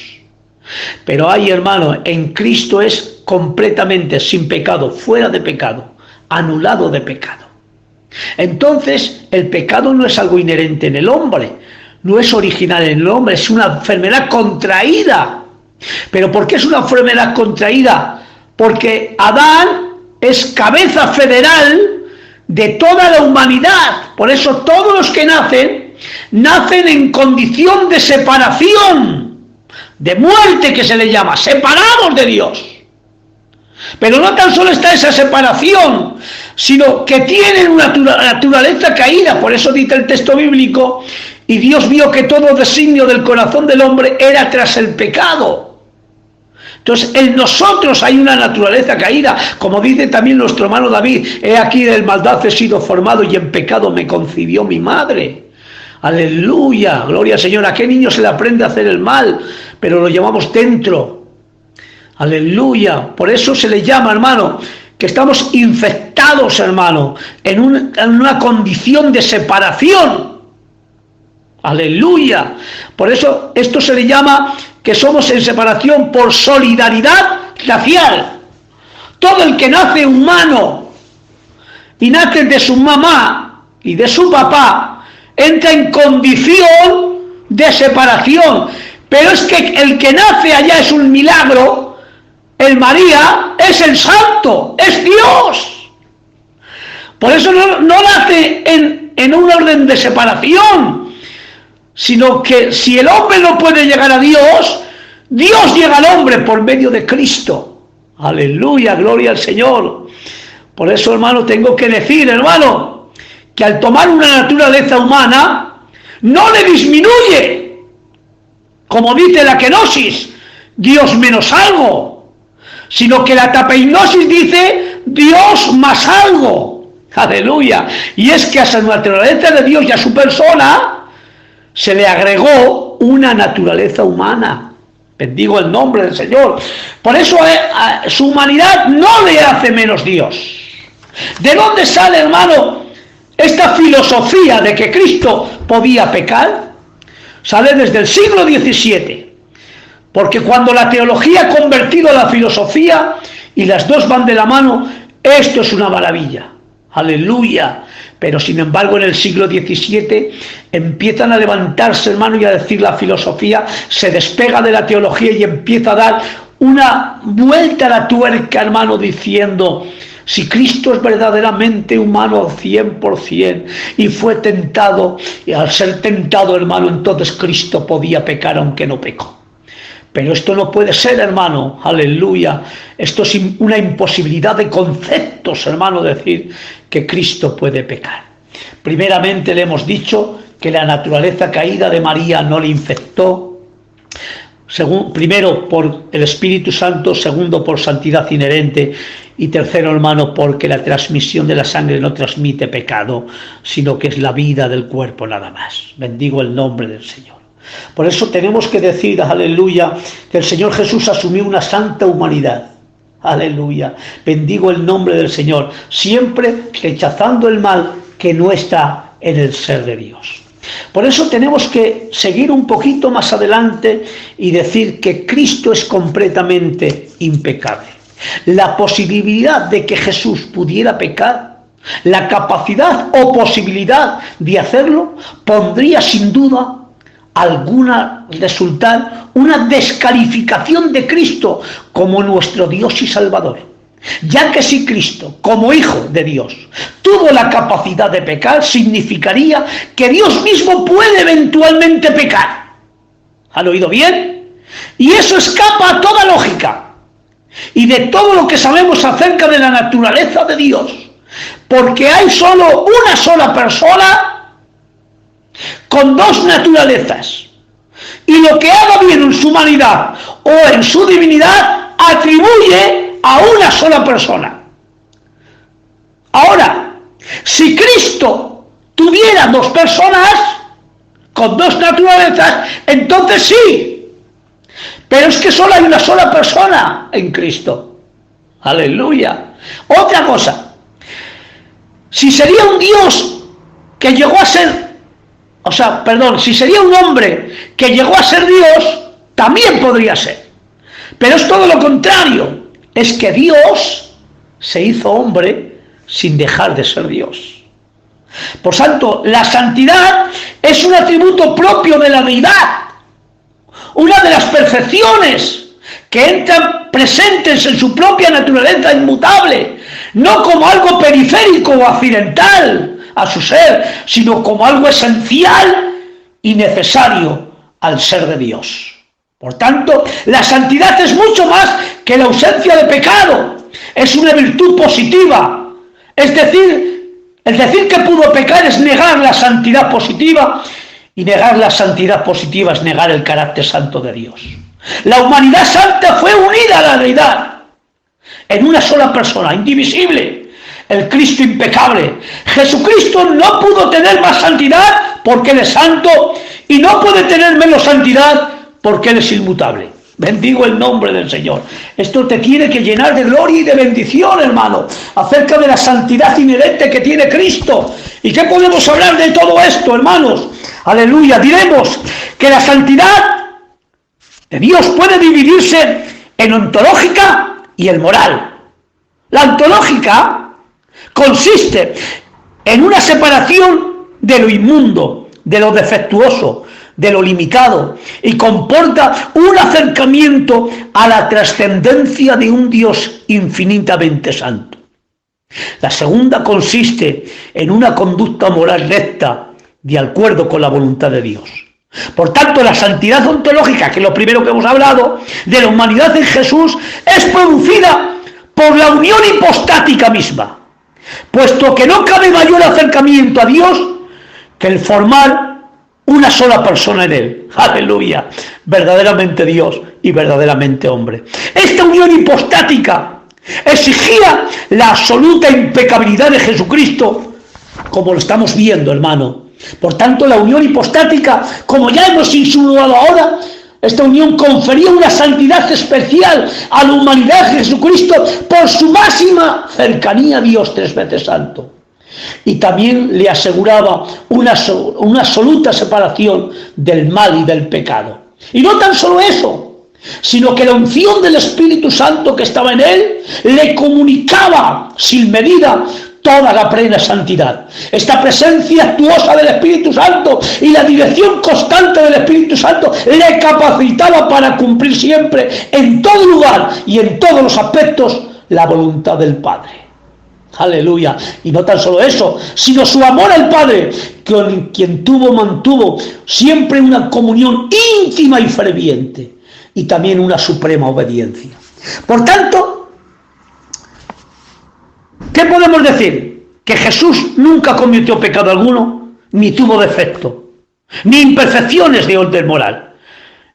Pero hay, hermano, en Cristo es completamente sin pecado, fuera de pecado, anulado de pecado. Entonces, el pecado no es algo inherente en el hombre, no es original en el hombre, es una enfermedad contraída. ¿Pero por qué es una enfermedad contraída? Porque Adán es cabeza federal de toda la humanidad. Por eso todos los que nacen en condición de separación, de muerte, que se le llama, separados de Dios. Pero no tan solo está esa separación, sino que tienen una naturaleza caída. Por eso dice el texto bíblico, y Dios vio que todo designio del corazón del hombre era tras el pecado. Entonces, en nosotros hay una naturaleza caída, como dice también nuestro hermano David, he aquí del maldad he sido formado y en pecado me concibió mi madre. Aleluya, gloria al Señor. ¿A qué niño se le aprende a hacer el mal? Pero lo llevamos dentro. Aleluya. Por eso se le llama, hermano, que estamos infectados, hermano, en una condición de separación. Aleluya. Por eso esto se le llama que somos en separación por solidaridad racial. Todo el que nace humano y nace de su mamá y de su papá entra en condición de separación. Pero es que el que nace allá es un milagro. El María es el santo, es Dios. Por eso no nace en un orden de separación, sino que si el hombre no puede llegar a Dios, Dios llega al hombre por medio de Cristo. Aleluya, gloria al Señor. Por eso, hermano, tengo que decir, hermano, que al tomar una naturaleza humana, no le disminuye, como dice la kenosis, Dios menos algo, sino que la tapeinosis dice Dios más algo. Aleluya. Y es que a esa naturaleza de Dios y a su persona se le agregó una naturaleza humana. Bendigo el nombre del Señor. Por eso a su humanidad no le hace menos Dios. ¿De dónde sale, hermano, esta filosofía de que Cristo podía pecar? Sale desde el siglo XVII. Porque cuando la teología ha convertido a la filosofía y las dos van de la mano, esto es una maravilla. Aleluya. Pero sin embargo en el siglo XVII empiezan a levantarse, hermano, y a decir la filosofía, se despega de la teología y empieza a dar una vuelta a la tuerca, hermano, diciendo, si Cristo es verdaderamente humano al 100% y fue tentado, y al ser tentado, hermano, entonces Cristo podía pecar aunque no pecó. Pero esto no puede ser, hermano, aleluya. Esto es una imposibilidad de conceptos, hermano, decir que Cristo puede pecar. Primeramente le hemos dicho que la naturaleza caída de María no le infectó. Primero por el Espíritu Santo, segundo por santidad inherente y tercero, hermano, porque la transmisión de la sangre no transmite pecado, sino que es la vida del cuerpo nada más. Bendigo el nombre del Señor. Por eso tenemos que decir, aleluya, que el Señor Jesús asumió una santa humanidad. Aleluya. Bendigo el nombre del Señor, siempre rechazando el mal que no está en el ser de Dios. Por eso tenemos que seguir un poquito más adelante y decir que Cristo es completamente impecable. La posibilidad de que Jesús pudiera pecar, la capacidad o posibilidad de hacerlo, pondría sin duda alguna resultar una descalificación de Cristo como nuestro Dios y Salvador. Ya que si Cristo, como Hijo de Dios, tuvo la capacidad de pecar, significaría que Dios mismo puede eventualmente pecar. ¿Han oído bien? Y eso escapa a toda lógica y de todo lo que sabemos acerca de la naturaleza de Dios, porque hay solo una sola persona con dos naturalezas, y lo que haga bien en su humanidad o en su divinidad atribuye a una sola persona. Ahora, si Cristo tuviera dos personas con dos naturalezas, entonces sí, pero es que solo hay una sola persona en Cristo. Aleluya. Otra cosa, si sería un Dios que llegó a ser, si sería un hombre que llegó a ser Dios, también podría ser. Pero es todo lo contrario, es que Dios se hizo hombre sin dejar de ser Dios. Por tanto, la santidad es un atributo propio de la deidad, una de las perfecciones que entran presentes en su propia naturaleza inmutable, no como algo periférico o accidental a su ser, sino como algo esencial y necesario al ser de Dios. Por tanto, la santidad es mucho más que la ausencia de pecado, es una virtud positiva. Es decir, el decir que pudo pecar es negar la santidad positiva, y negar la santidad positiva es negar el carácter santo de Dios. La humanidad santa fue unida a la deidad en una sola persona, indivisible, el Cristo impecable. Jesucristo no pudo tener más santidad porque Él es santo, y no puede tener menos santidad porque Él es inmutable. Bendigo el nombre del Señor. Esto te tiene que llenar de gloria y de bendición, hermano, acerca de la santidad inherente que tiene Cristo. ¿Y qué podemos hablar de todo esto, hermanos? Aleluya. Diremos que la santidad de Dios puede dividirse en ontológica y en moral. La ontológica consiste en una separación de lo inmundo, de lo defectuoso, de lo limitado, y comporta un acercamiento a la trascendencia de un Dios infinitamente santo. La segunda consiste en una conducta moral recta, de acuerdo con la voluntad de Dios. Por tanto, la santidad ontológica, que es lo primero que hemos hablado, de la humanidad en Jesús, es producida por la unión hipostática misma, puesto que no cabe mayor acercamiento a Dios que el formar una sola persona en Él. Aleluya. Verdaderamente Dios y verdaderamente hombre. Esta unión hipostática exigía la absoluta impecabilidad de Jesucristo, como lo estamos viendo, hermano. Por tanto, la unión hipostática, como ya hemos insinuado ahora, esta unión confería una santidad especial a la humanidad de Jesucristo por su máxima cercanía a Dios tres veces santo. Y también le aseguraba una absoluta separación del mal y del pecado. Y no tan solo eso, sino que la unción del Espíritu Santo que estaba en él le comunicaba sin medida toda la plena santidad. Esta presencia actuosa del Espíritu Santo y la dirección constante del Espíritu Santo le capacitaba para cumplir siempre, en todo lugar y en todos los aspectos, la voluntad del Padre. Aleluya. Y no tan solo eso, sino su amor al Padre, con quien mantuvo siempre una comunión íntima y ferviente, y también una suprema obediencia. Por tanto, ¿qué podemos decir? Que Jesús nunca cometió pecado alguno, ni tuvo defecto, ni imperfecciones de orden moral.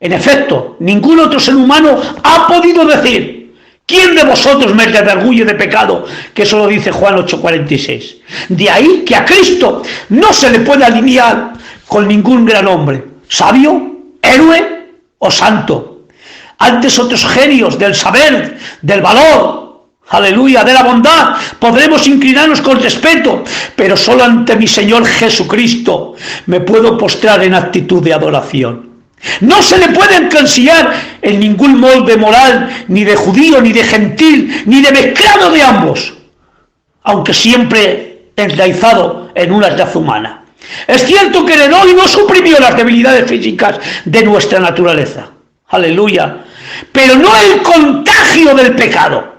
En efecto, ningún otro ser humano ha podido decir: ¿quién de vosotros me redarguye de pecado? Que eso lo dice Juan 8:46. De ahí que a Cristo no se le puede alinear con ningún gran hombre, sabio, héroe o santo. Antes otros genios del saber, del valor, aleluya, de la bondad, podremos inclinarnos con respeto, pero solo ante mi Señor Jesucristo me puedo postrar en actitud de adoración. No se le puede encasillar en ningún molde moral, ni de judío, ni de gentil, ni de mezclado de ambos, aunque siempre enraizado en una raza humana. Es cierto que el heredó y no suprimió las debilidades físicas de nuestra naturaleza, aleluya, pero no el contagio del pecado.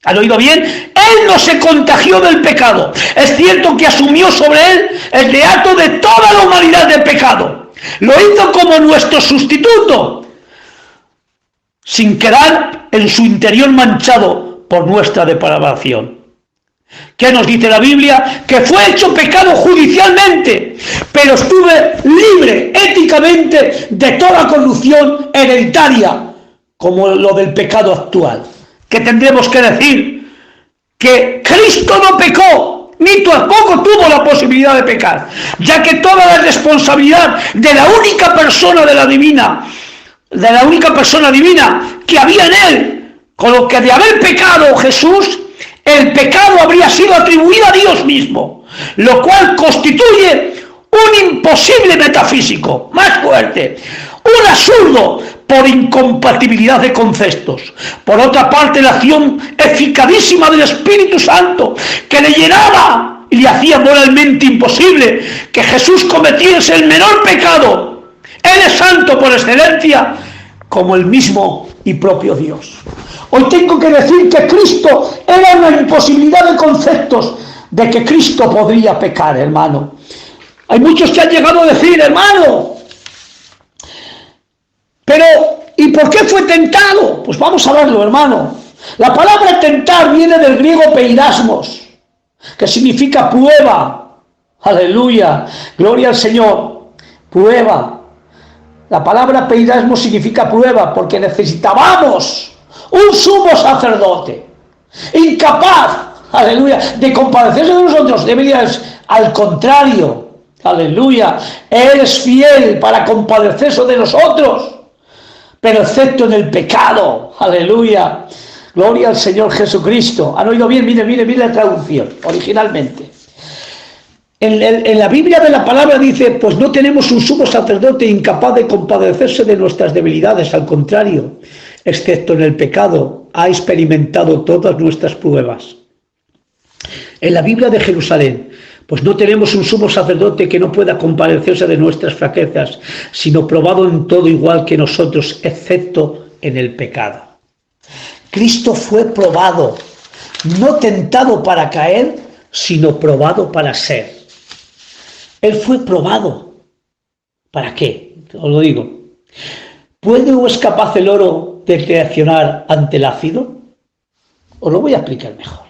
¿Han oído bien? Él no se contagió del pecado. Es cierto que asumió sobre él el reato de toda la humanidad del pecado. Lo hizo como nuestro sustituto, sin quedar en su interior manchado por nuestra depravación. ¿Qué nos dice la Biblia? Que fue hecho pecado judicialmente, pero estuve libre éticamente de toda corrupción hereditaria, como lo del pecado actual. Que tendremos que decir que Cristo no pecó, ni tampoco tuvo la posibilidad de pecar, ya que toda la responsabilidad de la única persona divina que había en él, con lo que de haber pecado Jesús, el pecado habría sido atribuido a Dios mismo, lo cual constituye un imposible metafísico, más fuerte, un absurdo por incompatibilidad de conceptos. Por otra parte, la acción eficazísima del Espíritu Santo, que le llenaba y le hacía moralmente imposible que Jesús cometiese el menor pecado. Él es santo por excelencia, como el mismo y propio Dios. Hoy tengo que decir que Cristo era una imposibilidad de conceptos de que Cristo podría pecar, hermano. Hay muchos que han llegado a decir, hermano, pero ¿y por qué fue tentado? Pues vamos a verlo, hermano. La palabra tentar viene del griego peirasmos, que significa prueba. Aleluya, gloria al Señor. Prueba. La palabra peirasmos significa prueba, porque necesitábamos un sumo sacerdote incapaz, aleluya, de compadecerse de nosotros. Debería ser al contrario, aleluya. Él es fiel para compadecerse de nosotros, pero excepto en el pecado, aleluya, gloria al Señor Jesucristo. ¿Han oído bien? Mire la traducción, originalmente. En la Biblia de la palabra dice, pues no tenemos un sumo sacerdote incapaz de compadecerse de nuestras debilidades, al contrario, excepto en el pecado, ha experimentado todas nuestras pruebas. En la Biblia de Jerusalén, pues no tenemos un sumo sacerdote que no pueda compadecerse de nuestras flaquezas, sino probado en todo igual que nosotros, excepto en el pecado. Cristo fue probado, no tentado para caer, sino probado para ser. Él fue probado. ¿Para qué? Os lo digo. ¿Puede o es capaz el oro de reaccionar ante el ácido? Os lo voy a explicar mejor.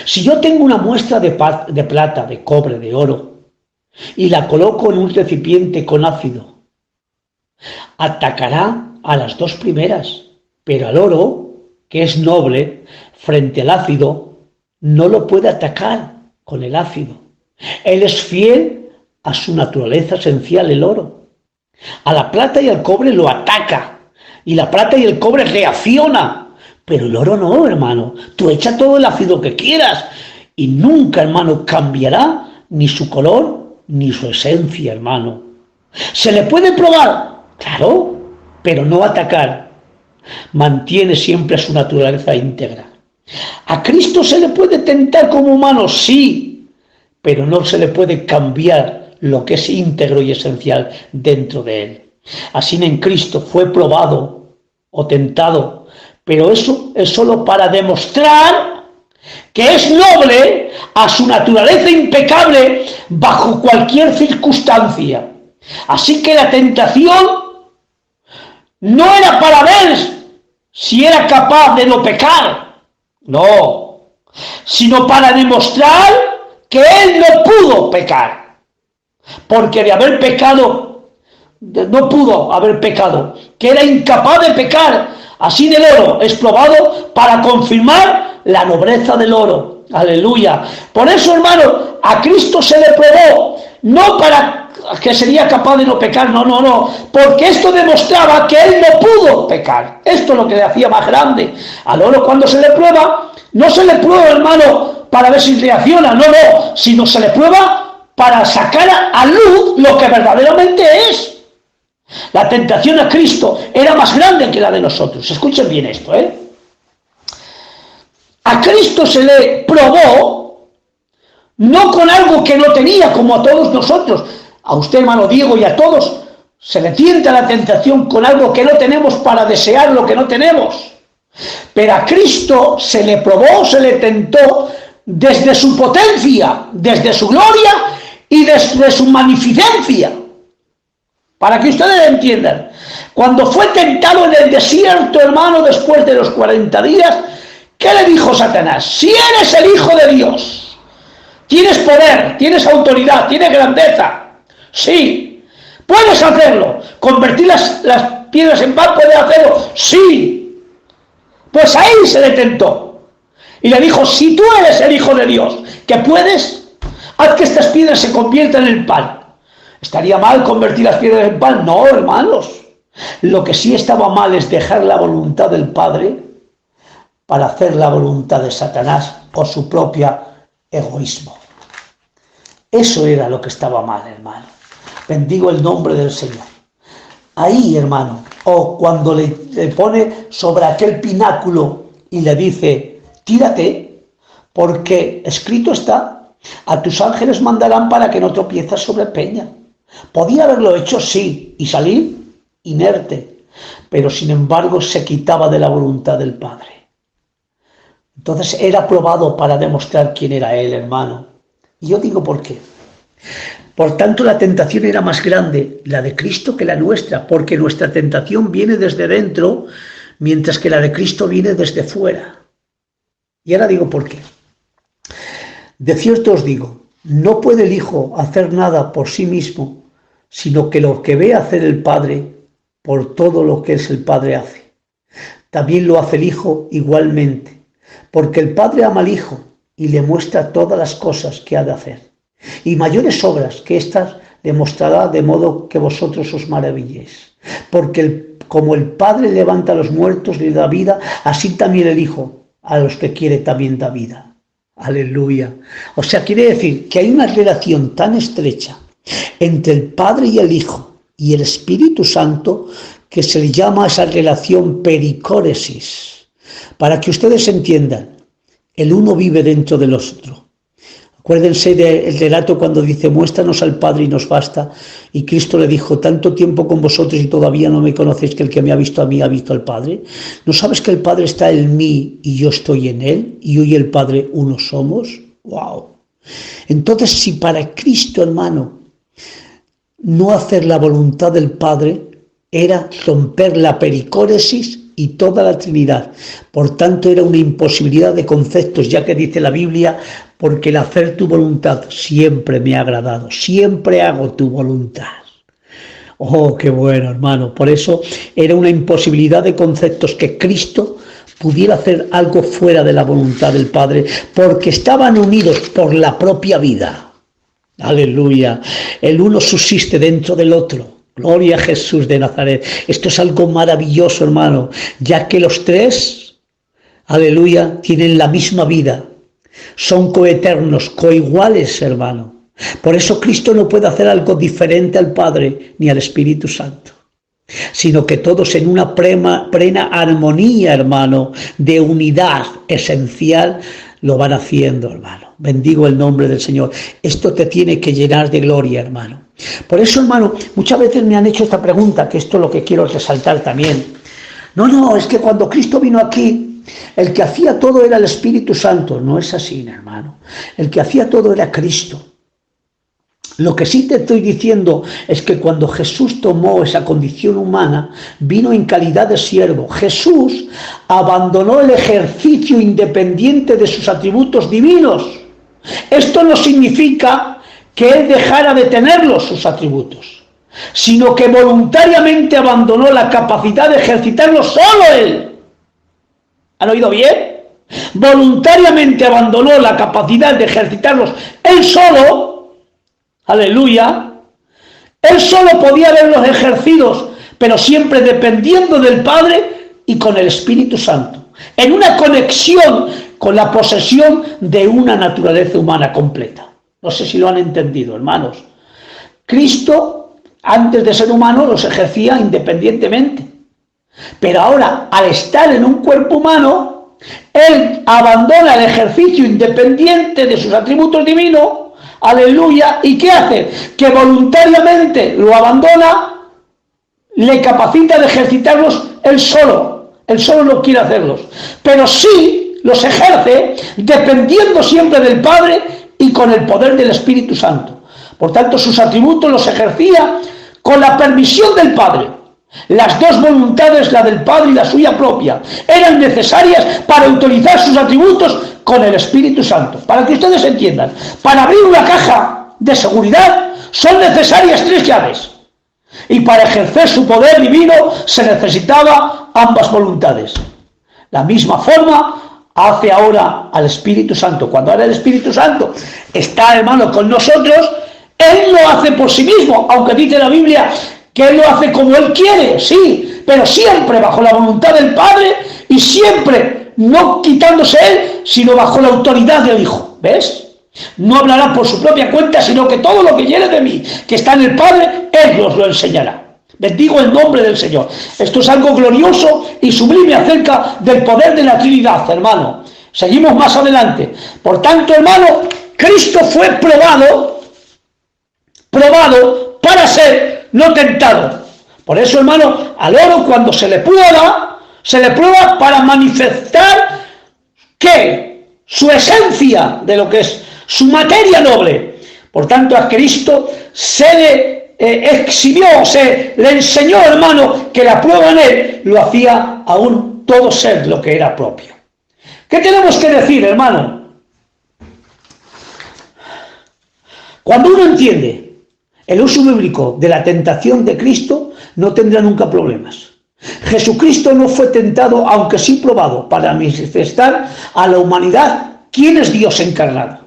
Si yo tengo una muestra de plata, de cobre, de oro, y la coloco en un recipiente con ácido, atacará a las dos primeras, pero al oro, que es noble, frente al ácido, no lo puede atacar con el ácido. Él es fiel a su naturaleza esencial, el oro. A la plata y al cobre lo ataca, y la plata y el cobre reaccionan. Pero el oro no, hermano. Tú echa todo el ácido que quieras y nunca, hermano, cambiará ni su color ni su esencia, hermano. ¿Se le puede probar? Claro, pero no atacar. Mantiene siempre su naturaleza íntegra. ¿A Cristo se le puede tentar como humano? Sí, pero no se le puede cambiar lo que es íntegro y esencial dentro de él. Así en Cristo fue probado o tentado, pero eso es solo para demostrar que es noble a su naturaleza impecable bajo cualquier circunstancia. Así que la tentación no era para ver si era capaz de no pecar, no, sino para demostrar que él no pudo pecar, porque de haber pecado, no pudo haber pecado, que era incapaz de pecar. Así del oro es probado para confirmar la nobleza del oro. Aleluya. Por eso, hermano, a Cristo se le probó, no para que sería capaz de no pecar, no, porque esto demostraba que él no pudo pecar. Esto es lo que le hacía más grande. Al oro, cuando se le prueba, no se le prueba, hermano, para ver si reacciona, no, sino se le prueba para sacar a luz lo que verdaderamente es. La tentación a Cristo era más grande que la de nosotros. Escuchen bien esto, A Cristo se le probó no con algo que no tenía, como a todos nosotros. A usted, hermano Diego, y a todos se le tienta la tentación con algo que no tenemos para desear lo que no tenemos. Pero a Cristo se le probó, se le tentó desde su potencia, desde su gloria y desde su magnificencia. Para que ustedes entiendan, cuando fue tentado en el desierto, hermano, después de los 40 días, ¿qué le dijo Satanás? Si eres el Hijo de Dios, tienes poder, tienes autoridad, tienes grandeza, sí, puedes hacerlo. Convertir las piedras en pan, ¿puedes hacerlo? Sí. Pues ahí se le tentó. Y le dijo, si tú eres el Hijo de Dios, que puedes, haz que estas piedras se conviertan en pan. ¿Estaría mal convertir las piedras en pan? No, hermanos. Lo que sí estaba mal es dejar la voluntad del Padre para hacer la voluntad de Satanás o su propio egoísmo. Eso era lo que estaba mal, hermano. Bendigo el nombre del Señor. Ahí, hermano, o cuando le pone sobre aquel pináculo y le dice, tírate, porque escrito está, a tus ángeles mandarán para que no tropieces sobre peña. Podía haberlo hecho, sí, y salir inerte, pero sin embargo se quitaba de la voluntad del Padre. Entonces era probado para demostrar quién era él, hermano. Y yo digo por qué. Por tanto, la tentación era más grande, la de Cristo, que la nuestra, porque nuestra tentación viene desde dentro, mientras que la de Cristo viene desde fuera. Y ahora digo por qué. De cierto os digo, no puede el Hijo hacer nada por sí mismo, sino que lo que ve hacer el Padre, por todo lo que es el Padre hace. También lo hace el Hijo igualmente, porque el Padre ama al Hijo y le muestra todas las cosas que ha de hacer. Y mayores obras que éstas le mostrará, de modo que vosotros os maravilléis. Porque como el Padre levanta a los muertos y le da vida, así también el Hijo a los que quiere también da vida. Aleluya. O sea, quiere decir que hay una relación tan estrecha entre el Padre y el Hijo y el Espíritu Santo que se le llama esa relación pericóresis. Para que ustedes entiendan, el uno vive dentro del otro. Acuérdense del relato cuando dice, muéstranos al Padre y nos basta. Y Cristo le dijo, tanto tiempo con vosotros y todavía no me conocéis, que el que me ha visto a mí ha visto al Padre. ¿No sabes que el Padre está en mí y yo estoy en él? Y yo y el Padre uno somos. ¡Wow! Entonces, si para Cristo, hermano, no hacer la voluntad del Padre era romper la pericóresis y toda la Trinidad. Por tanto, era una imposibilidad de conceptos, ya que dice la Biblia, porque el hacer tu voluntad siempre me ha agradado, siempre hago tu voluntad. Oh, qué bueno, hermano. Por eso era una imposibilidad de conceptos que Cristo pudiera hacer algo fuera de la voluntad del Padre, porque estaban unidos por la propia vida. Aleluya. El uno subsiste dentro del otro. Gloria a Jesús de Nazaret. Esto es algo maravilloso, hermano, ya que los tres, aleluya, tienen la misma vida. Son coeternos, coiguales, hermano. Por eso Cristo no puede hacer algo diferente al Padre ni al Espíritu Santo, sino que todos en una plena armonía, hermano, de unidad esencial, lo van haciendo, hermano. Bendigo el nombre del Señor. Esto te tiene que llenar de gloria, hermano. Por eso, hermano, muchas veces me han hecho esta pregunta, que esto es lo que quiero resaltar también. No, es que cuando Cristo vino aquí, el que hacía todo era el Espíritu Santo. No es así, hermano. El que hacía todo era Cristo. Lo que sí te estoy diciendo es que cuando Jesús tomó esa condición humana, vino en calidad de siervo. Jesús abandonó el ejercicio independiente de sus atributos divinos. Esto no significa que él dejara de tenerlos, sus atributos, sino que voluntariamente abandonó la capacidad de ejercitarlos solo él. ¿Han oído bien? Voluntariamente abandonó la capacidad de ejercitarlos él solo. Aleluya. Él solo podía verlos ejercidos, pero siempre dependiendo del Padre y con el Espíritu Santo, en una conexión con la posesión de una naturaleza humana completa. No sé si lo han entendido, hermanos. Cristo, antes de ser humano, los ejercía independientemente. Pero ahora, al estar en un cuerpo humano, Él abandona el ejercicio independiente de sus atributos divinos. Aleluya. ¿Y qué hace? Que voluntariamente lo abandona, le capacita de ejercitarlos él solo. Él solo no quiere hacerlos. Pero sí los ejerce dependiendo siempre del Padre y con el poder del Espíritu Santo. Por tanto, sus atributos los ejercía con la permisión del Padre. Las dos voluntades, la del Padre y la suya propia, eran necesarias para utilizar sus atributos con el Espíritu Santo. Para que ustedes entiendan, para abrir una caja de seguridad son necesarias 3 llaves. Y para ejercer su poder divino se necesitaba ambas voluntades. La misma forma hace ahora al Espíritu Santo. Cuando ahora el Espíritu Santo está, hermano, con nosotros, Él lo hace por sí mismo, aunque dice la Biblia que Él lo hace como Él quiere, sí, pero siempre bajo la voluntad del Padre y siempre no quitándose Él, sino bajo la autoridad del Hijo. ¿Ves? No hablará por su propia cuenta, sino que todo lo que viene de mí, que está en el Padre, Él os lo enseñará. Bendigo el nombre del Señor. Esto es algo glorioso y sublime acerca del poder de la Trinidad, hermano. Seguimos más adelante. Por tanto, hermano, Cristo fue probado para ser no tentado. Por eso, hermano, al oro cuando se le prueba para manifestar que su esencia de lo que es su materia noble. Por tanto, a Cristo se le exhibió, se le enseñó, hermano, que la prueba en Él lo hacía aún todo ser lo que era propio. ¿Qué tenemos que decir, hermano? Cuando uno entiende el uso bíblico de la tentación de Cristo, no tendrá nunca problemas. Jesucristo no fue tentado, aunque sí probado, para manifestar a la humanidad quién es Dios encarnado.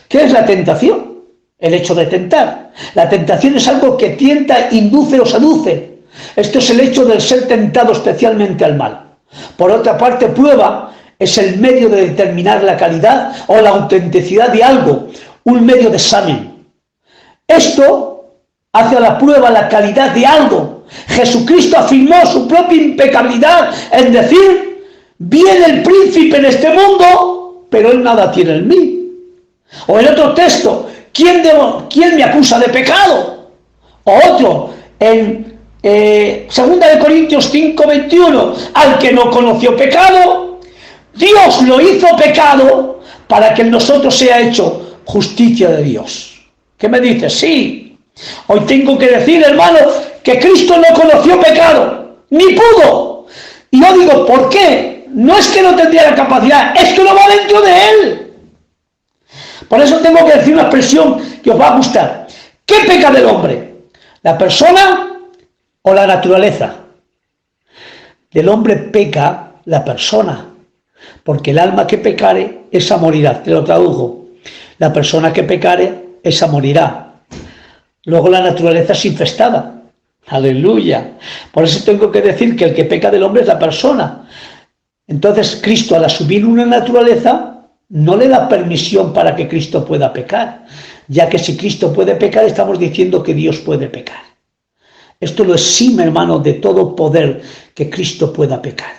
¿Qué es la tentación? El hecho de tentar. La tentación es algo que tienta, induce o seduce. Esto es el hecho de ser tentado especialmente al mal. Por otra parte, prueba es el medio de determinar la calidad o la autenticidad de algo, un medio de examen. Esto hace a la prueba la calidad de algo. Jesucristo afirmó su propia impecabilidad en decir: viene el príncipe en este mundo, pero él nada tiene en mí. O en otro texto, ¿quién me acusa de pecado? O otro, en 2 Corintios 5:21, al que no conoció pecado, Dios lo hizo pecado para que en nosotros sea hecho justicia de Dios. ¿Qué me dices? Sí. Hoy tengo que decir, hermano, que Cristo no conoció pecado, ni pudo. Y yo digo, ¿por qué? No es que no tendría la capacidad, es que no va dentro de Él. Por eso tengo que decir una expresión que os va a gustar. ¿Qué peca del hombre? ¿La persona o la naturaleza? Del hombre peca la persona, porque el alma que pecare, esa morirá. Te lo tradujo. La persona que pecare, esa morirá. Luego la naturaleza es infestada. Aleluya. Por eso tengo que decir que el que peca del hombre es la persona. Entonces Cristo, al asumir una naturaleza, no le da permisión para que Cristo pueda pecar, ya que si Cristo puede pecar, estamos diciendo que Dios puede pecar. Esto lo exime, hermano, de todo poder que Cristo pueda pecar.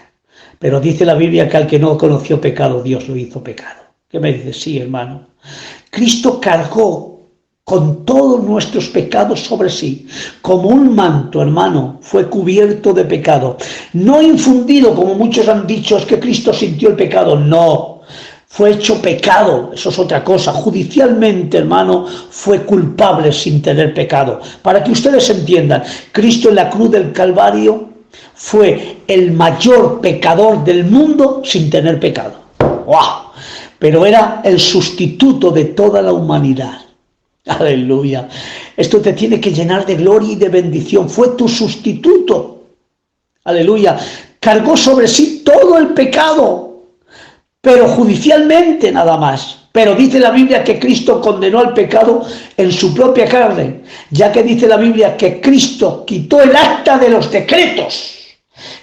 Pero dice la Biblia que al que no conoció pecado, Dios lo hizo pecado. ¿Qué me dices? Sí, hermano. Cristo cargó con todos nuestros pecados sobre sí, como un manto, hermano, fue cubierto de pecado. No infundido, como muchos han dicho, es que Cristo sintió el pecado. No, fue hecho pecado, eso es otra cosa. Judicialmente, hermano, fue culpable sin tener pecado. Para que ustedes entiendan, Cristo en la cruz del Calvario fue el mayor pecador del mundo sin tener pecado. ¡Wow! Pero era el sustituto de toda la humanidad. Aleluya. Esto te tiene que llenar de gloria y de bendición. Fue tu sustituto. Aleluya. Cargó sobre sí todo el pecado, pero judicialmente nada más. Pero dice la Biblia que Cristo condenó al pecado en su propia carne, ya que dice la Biblia que Cristo quitó el acta de los decretos.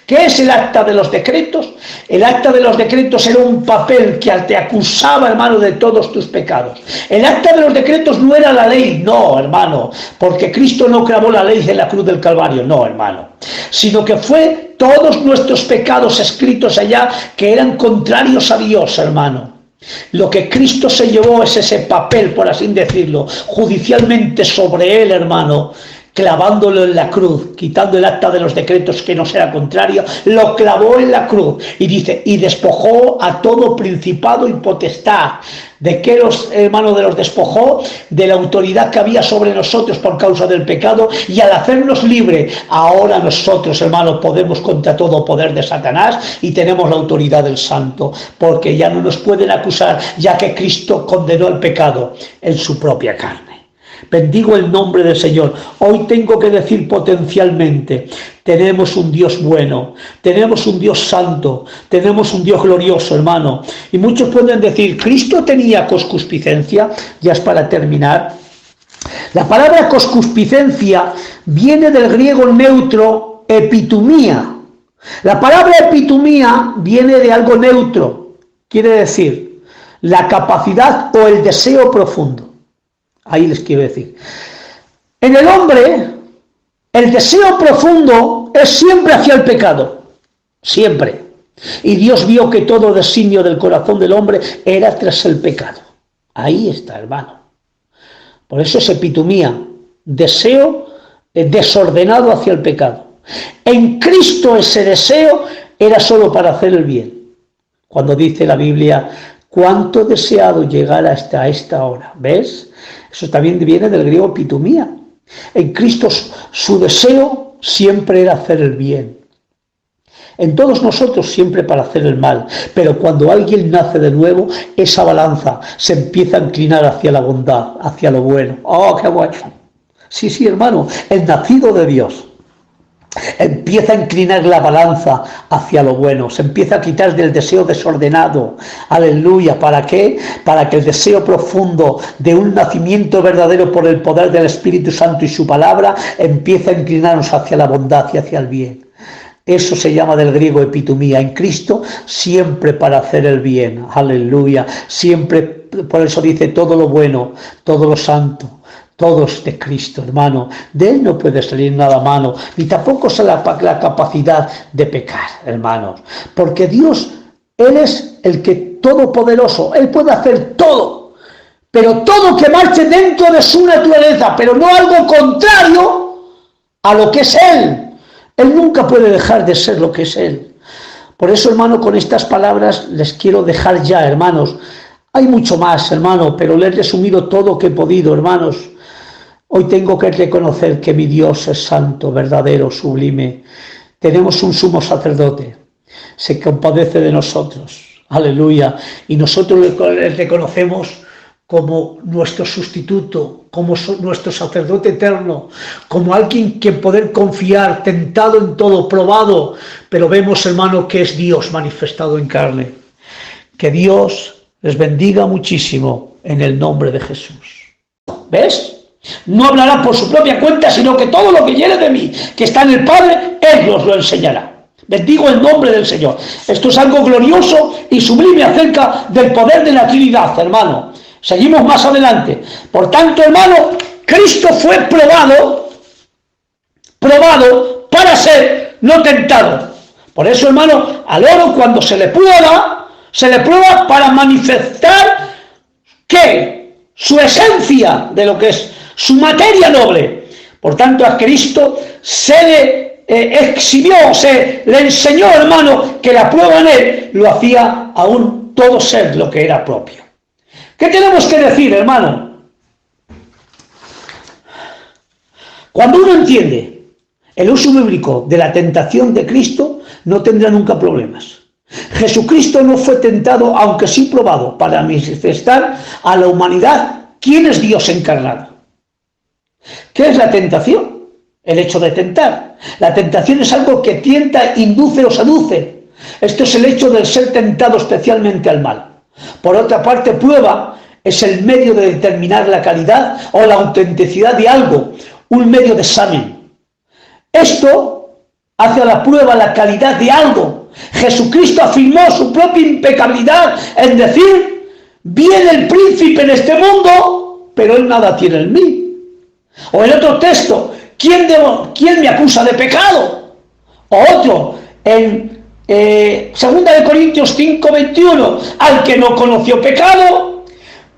¿Qué es el acta de los decretos? El acta de los decretos era un papel que te acusaba, hermano, de todos tus pecados. El acta de los decretos no era la ley, no, hermano, porque Cristo no clavó la ley en la cruz del Calvario, no, hermano, sino que fue todos nuestros pecados escritos allá que eran contrarios a Dios, hermano. Lo que Cristo se llevó es ese papel, por así decirlo, judicialmente sobre él, hermano, clavándolo en la cruz, quitando el acta de los decretos que nos era contrario, lo clavó en la cruz y dice, y despojó a todo principado y potestad. ¿De qué los hermanos los despojó? De la autoridad que había sobre nosotros por causa del pecado, y al hacernos libres, ahora nosotros, hermanos, podemos contra todo poder de Satanás y tenemos la autoridad del Santo, porque ya no nos pueden acusar, ya que Cristo condenó el pecado en su propia carne. Bendigo el nombre del Señor. Hoy tengo que decir potencialmente, tenemos un Dios bueno, tenemos un Dios santo, tenemos un Dios glorioso, hermano. Y muchos pueden decir, ¿Cristo tenía concupiscencia? Ya es para terminar. La palabra concupiscencia viene del griego neutro epitumía. La palabra epitumía viene de algo neutro, quiere decir la capacidad o el deseo profundo. Ahí les quiero decir. En el hombre, el deseo profundo es siempre hacia el pecado. Siempre. Y Dios vio que todo designio del corazón del hombre era tras el pecado. Ahí está, hermano. Por eso es epitumía. Deseo desordenado hacia el pecado. En Cristo ese deseo era solo para hacer el bien. Cuando dice la Biblia, cuánto he deseado llegar hasta esta hora. ¿Ves? Eso también viene del griego epitumía. En Cristo su deseo siempre era hacer el bien. En todos nosotros siempre para hacer el mal. Pero cuando alguien nace de nuevo, esa balanza se empieza a inclinar hacia la bondad, hacia lo bueno. ¡Oh, qué bueno! Sí, hermano, el nacido de Dios empieza a inclinar la balanza hacia lo bueno, se empieza a quitar del deseo desordenado. Aleluya. ¿Para qué? Para que el deseo profundo de un nacimiento verdadero por el poder del Espíritu Santo y su palabra empiece a inclinarnos hacia la bondad y hacia el bien. Eso se llama del griego epitumía. En Cristo siempre para hacer el bien. Aleluya. Siempre, por eso dice todo lo bueno, todo lo santo. Todos de Cristo, hermano. De Él no puede salir nada malo, ni tampoco es la capacidad de pecar, hermanos. Porque Dios, Él es el que todopoderoso, Él puede hacer todo, pero todo que marche dentro de su naturaleza, pero no algo contrario a lo que es Él. Él nunca puede dejar de ser lo que es Él. Por eso, hermano, con estas palabras les quiero dejar ya, hermanos. Hay mucho más, hermano, pero les he resumido todo lo que he podido, hermanos. Hoy tengo que reconocer que mi Dios es santo, verdadero, sublime. Tenemos un sumo sacerdote, se compadece de nosotros, aleluya, y nosotros le reconocemos como nuestro sustituto, como nuestro sacerdote eterno, como alguien que poder confiar, tentado en todo, probado, pero vemos, hermano, que es Dios manifestado en carne. Que Dios les bendiga muchísimo en el nombre de Jesús. ¿Ves? No hablará por su propia cuenta, sino que todo lo que llegue de mí, que está en el Padre, Él os lo enseñará. Bendigo el nombre del Señor. Esto es algo glorioso y sublime acerca del poder de la Trinidad, hermano. Seguimos más adelante. Por tanto, hermano, Cristo fue probado para ser no tentado. Por eso, hermano, al oro cuando se le prueba para manifestar que su esencia de lo que es su materia noble. Por tanto, a Cristo se le exhibió, se le enseñó, hermano, que la prueba en Él lo hacía aún todo ser lo que era propio. ¿Qué tenemos que decir, hermano? Cuando uno entiende el uso bíblico de la tentación de Cristo, no tendrá nunca problemas. Jesucristo no fue tentado, aunque sí probado, para manifestar a la humanidad quién es Dios encarnado. ¿Qué es la tentación? El hecho de tentar. La tentación es algo que tienta, induce o seduce. Esto es el hecho del ser tentado especialmente al mal. Por otra parte, prueba es el medio de determinar la calidad o la autenticidad de algo, un medio de examen. Esto hace a la prueba la calidad de algo. Jesucristo afirmó su propia impecabilidad en decir: viene el príncipe en este mundo, pero él nada tiene en mí. O en otro texto: ¿quién me acusa de pecado? O otro, en 2 Corintios 5:21, al que no conoció pecado,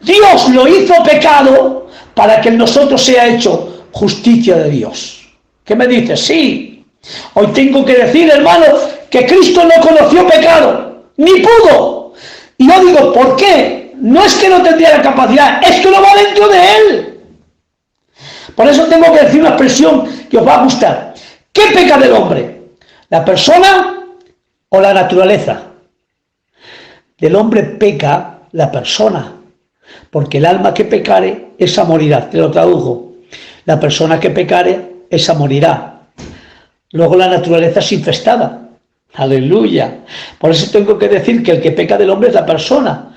Dios lo hizo pecado para que en nosotros sea hecho justicia de Dios. ¿Qué me dices? Sí, hoy tengo que decir, hermano, que Cristo no conoció pecado, ni pudo. Y yo digo, ¿por qué? No es que no tendría la capacidad, es que no va dentro de él. Por eso tengo que decir una expresión que os va a gustar. ¿Qué peca del hombre? ¿La persona o la naturaleza? Del hombre peca la persona, porque el alma que pecare, esa morirá. Te lo tradujo. La persona que pecare, esa morirá. Luego la naturaleza es infestada. Aleluya. Por eso tengo que decir que el que peca del hombre es la persona.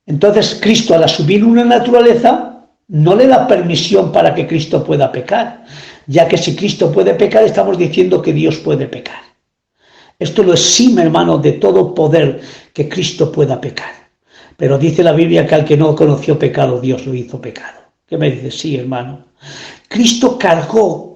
Entonces Cristo, al asumir una naturaleza, no le da permisión para que Cristo pueda pecar, ya que si Cristo puede pecar, estamos diciendo que Dios puede pecar. Esto lo exime, hermano, de todo poder que Cristo pueda pecar. Pero dice la Biblia que al que no conoció pecado, Dios lo hizo pecado. ¿Qué me dices? Sí, hermano. Cristo cargó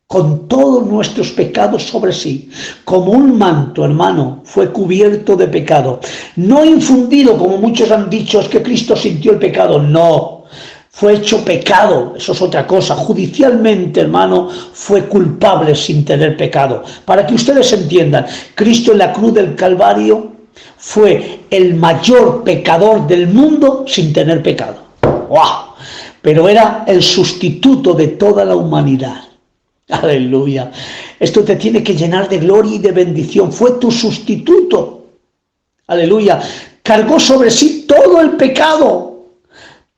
con todos nuestros pecados sobre sí, como un manto, hermano, fue cubierto de pecado. No infundido, como muchos han dicho, es que Cristo sintió el pecado. No, fue hecho pecado, eso es otra cosa. Judicialmente, hermano, fue culpable sin tener pecado. Para que ustedes entiendan, Cristo en la cruz del Calvario fue el mayor pecador del mundo sin tener pecado. ¡Wow! Pero era el sustituto de toda la humanidad. Aleluya. Esto te tiene que llenar de gloria y de bendición. Fue tu sustituto. Aleluya. Cargó sobre sí todo el pecado,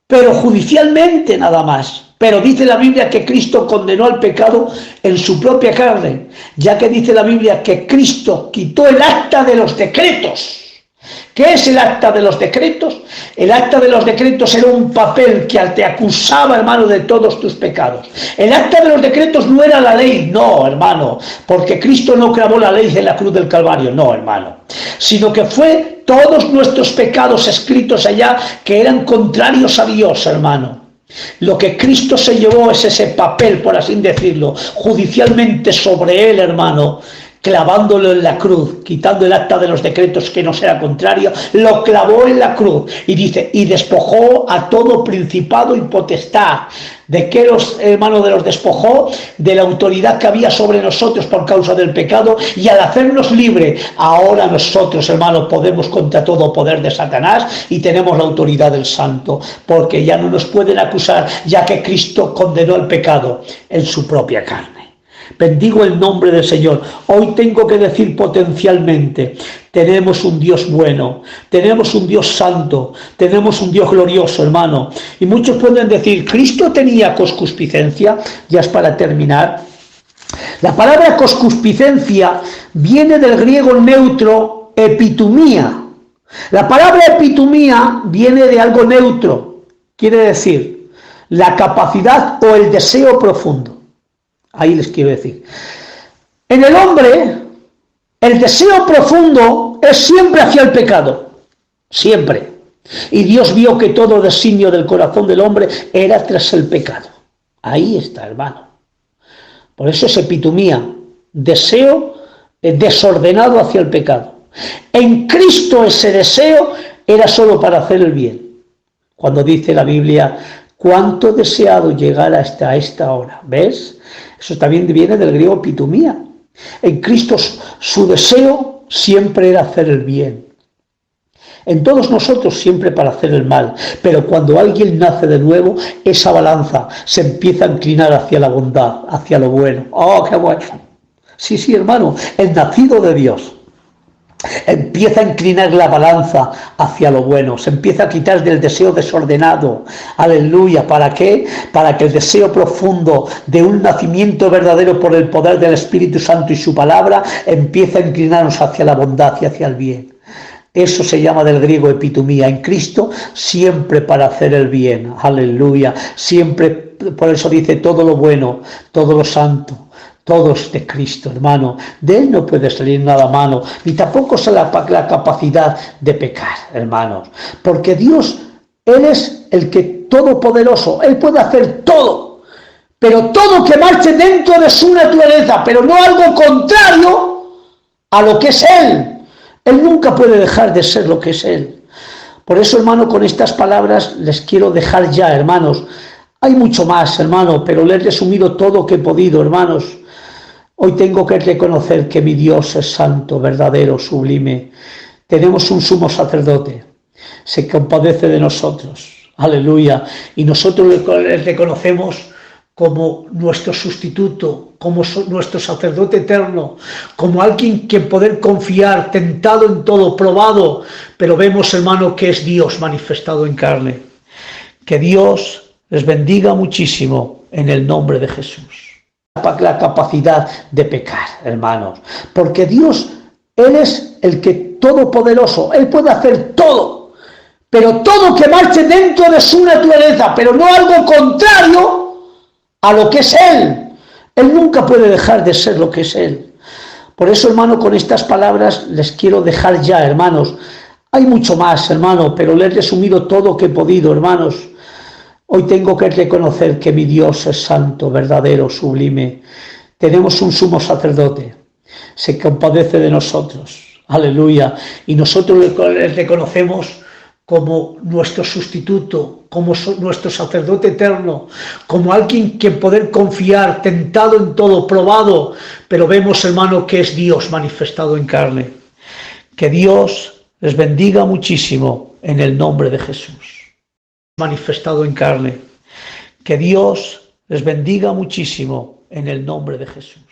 pero judicialmente nada más. Pero dice la Biblia que Cristo condenó al pecado en su propia carne, ya que dice la Biblia que Cristo quitó el acta de los decretos. ¿Qué es el acta de los decretos? El acta de los decretos era un papel que te acusaba, hermano, de todos tus pecados. El acta de los decretos no era la ley, no, hermano, porque Cristo no clavó la ley en la cruz del Calvario, no, hermano, sino que fue todos nuestros pecados escritos allá que eran contrarios a Dios, hermano. Lo que Cristo se llevó es ese papel, por así decirlo, judicialmente sobre él, hermano, clavándolo en la cruz, quitando el acta de los decretos que nos era contrario, lo clavó en la cruz y dice, y despojó a todo principado y potestad. ¿De qué los hermanos de los despojó? De la autoridad que había sobre nosotros por causa del pecado, y al hacernos libres, ahora nosotros, hermanos, podemos contra todo poder de Satanás y tenemos la autoridad del Santo, porque ya no nos pueden acusar, ya que Cristo condenó el pecado en su propia carne. Bendigo el nombre del Señor. Hoy tengo que decir potencialmente, tenemos un Dios bueno, tenemos un Dios santo, tenemos un Dios glorioso, hermano. Y muchos pueden decir, ¿Cristo tenía concupiscencia? Ya es para terminar. La palabra concupiscencia viene del griego neutro epitumía. La palabra epitumía viene de algo neutro, quiere decir la capacidad o el deseo profundo. Ahí les quiero decir. En el hombre, el deseo profundo es siempre hacia el pecado. Siempre. Y Dios vio que todo designio del corazón del hombre era tras el pecado. Ahí está, hermano. Por eso es epitumía. Deseo desordenado hacia el pecado. En Cristo ese deseo era solo para hacer el bien. Cuando dice la Biblia, cuánto deseado llegar hasta esta hora. ¿Ves? Eso también viene del griego epitumía. En Cristo su deseo siempre era hacer el bien. En todos nosotros siempre para hacer el mal. Pero cuando alguien nace de nuevo, esa balanza se empieza a inclinar hacia la bondad, hacia lo bueno. ¡Oh, qué bueno! Sí, hermano, el nacido de Dios empieza a inclinar la balanza hacia lo bueno, se empieza a quitar del deseo desordenado. Aleluya. ¿Para qué? Para que el deseo profundo de un nacimiento verdadero por el poder del Espíritu Santo y su palabra empiece a inclinarnos hacia la bondad y hacia el bien. Eso se llama del griego epitumía. En Cristo siempre para hacer el bien. Aleluya. Siempre, por eso dice todo lo bueno, todo lo santo. Todo es de Cristo, hermano. De Él no puede salir nada malo, ni tampoco es la capacidad de pecar, hermanos. Porque Dios, Él es el que todopoderoso, Él puede hacer todo, pero todo que marche dentro de su naturaleza, pero no algo contrario a lo que es Él. Él nunca puede dejar de ser lo que es Él. Por eso, hermano, con estas palabras les quiero dejar ya, hermanos. Hay mucho más, hermano, pero le he resumido todo lo que he podido, hermanos. Hoy tengo que reconocer que mi Dios es santo, verdadero, sublime. Tenemos un sumo sacerdote. Se compadece de nosotros. Aleluya. Y nosotros le reconocemos como nuestro sustituto, como nuestro sacerdote eterno, como alguien que poder confiar, tentado en todo, probado. Pero vemos, hermano, que es Dios manifestado en carne. Que Dios les bendiga muchísimo en el nombre de Jesús. La capacidad de pecar, hermanos, porque Dios, Él es el que todopoderoso, Él puede hacer todo, pero todo que marche dentro de su naturaleza, pero no algo contrario a lo que es Él. Él nunca puede dejar de ser lo que es Él. Por eso, hermano, con estas palabras les quiero dejar ya, hermanos. Hay mucho más, hermano, pero le he resumido todo lo que he podido, hermanos. Hoy tengo que reconocer que mi Dios es santo, verdadero, sublime. Tenemos un sumo sacerdote. Se compadece de nosotros. Aleluya. Y nosotros le reconocemos como nuestro sustituto, como nuestro sacerdote eterno, como alguien que poder confiar, tentado en todo, probado. Pero vemos, hermano, que es Dios manifestado en carne. Que Dios les bendiga muchísimo en el nombre de Jesús. Manifestado en carne. Que Dios les bendiga muchísimo en el nombre de Jesús.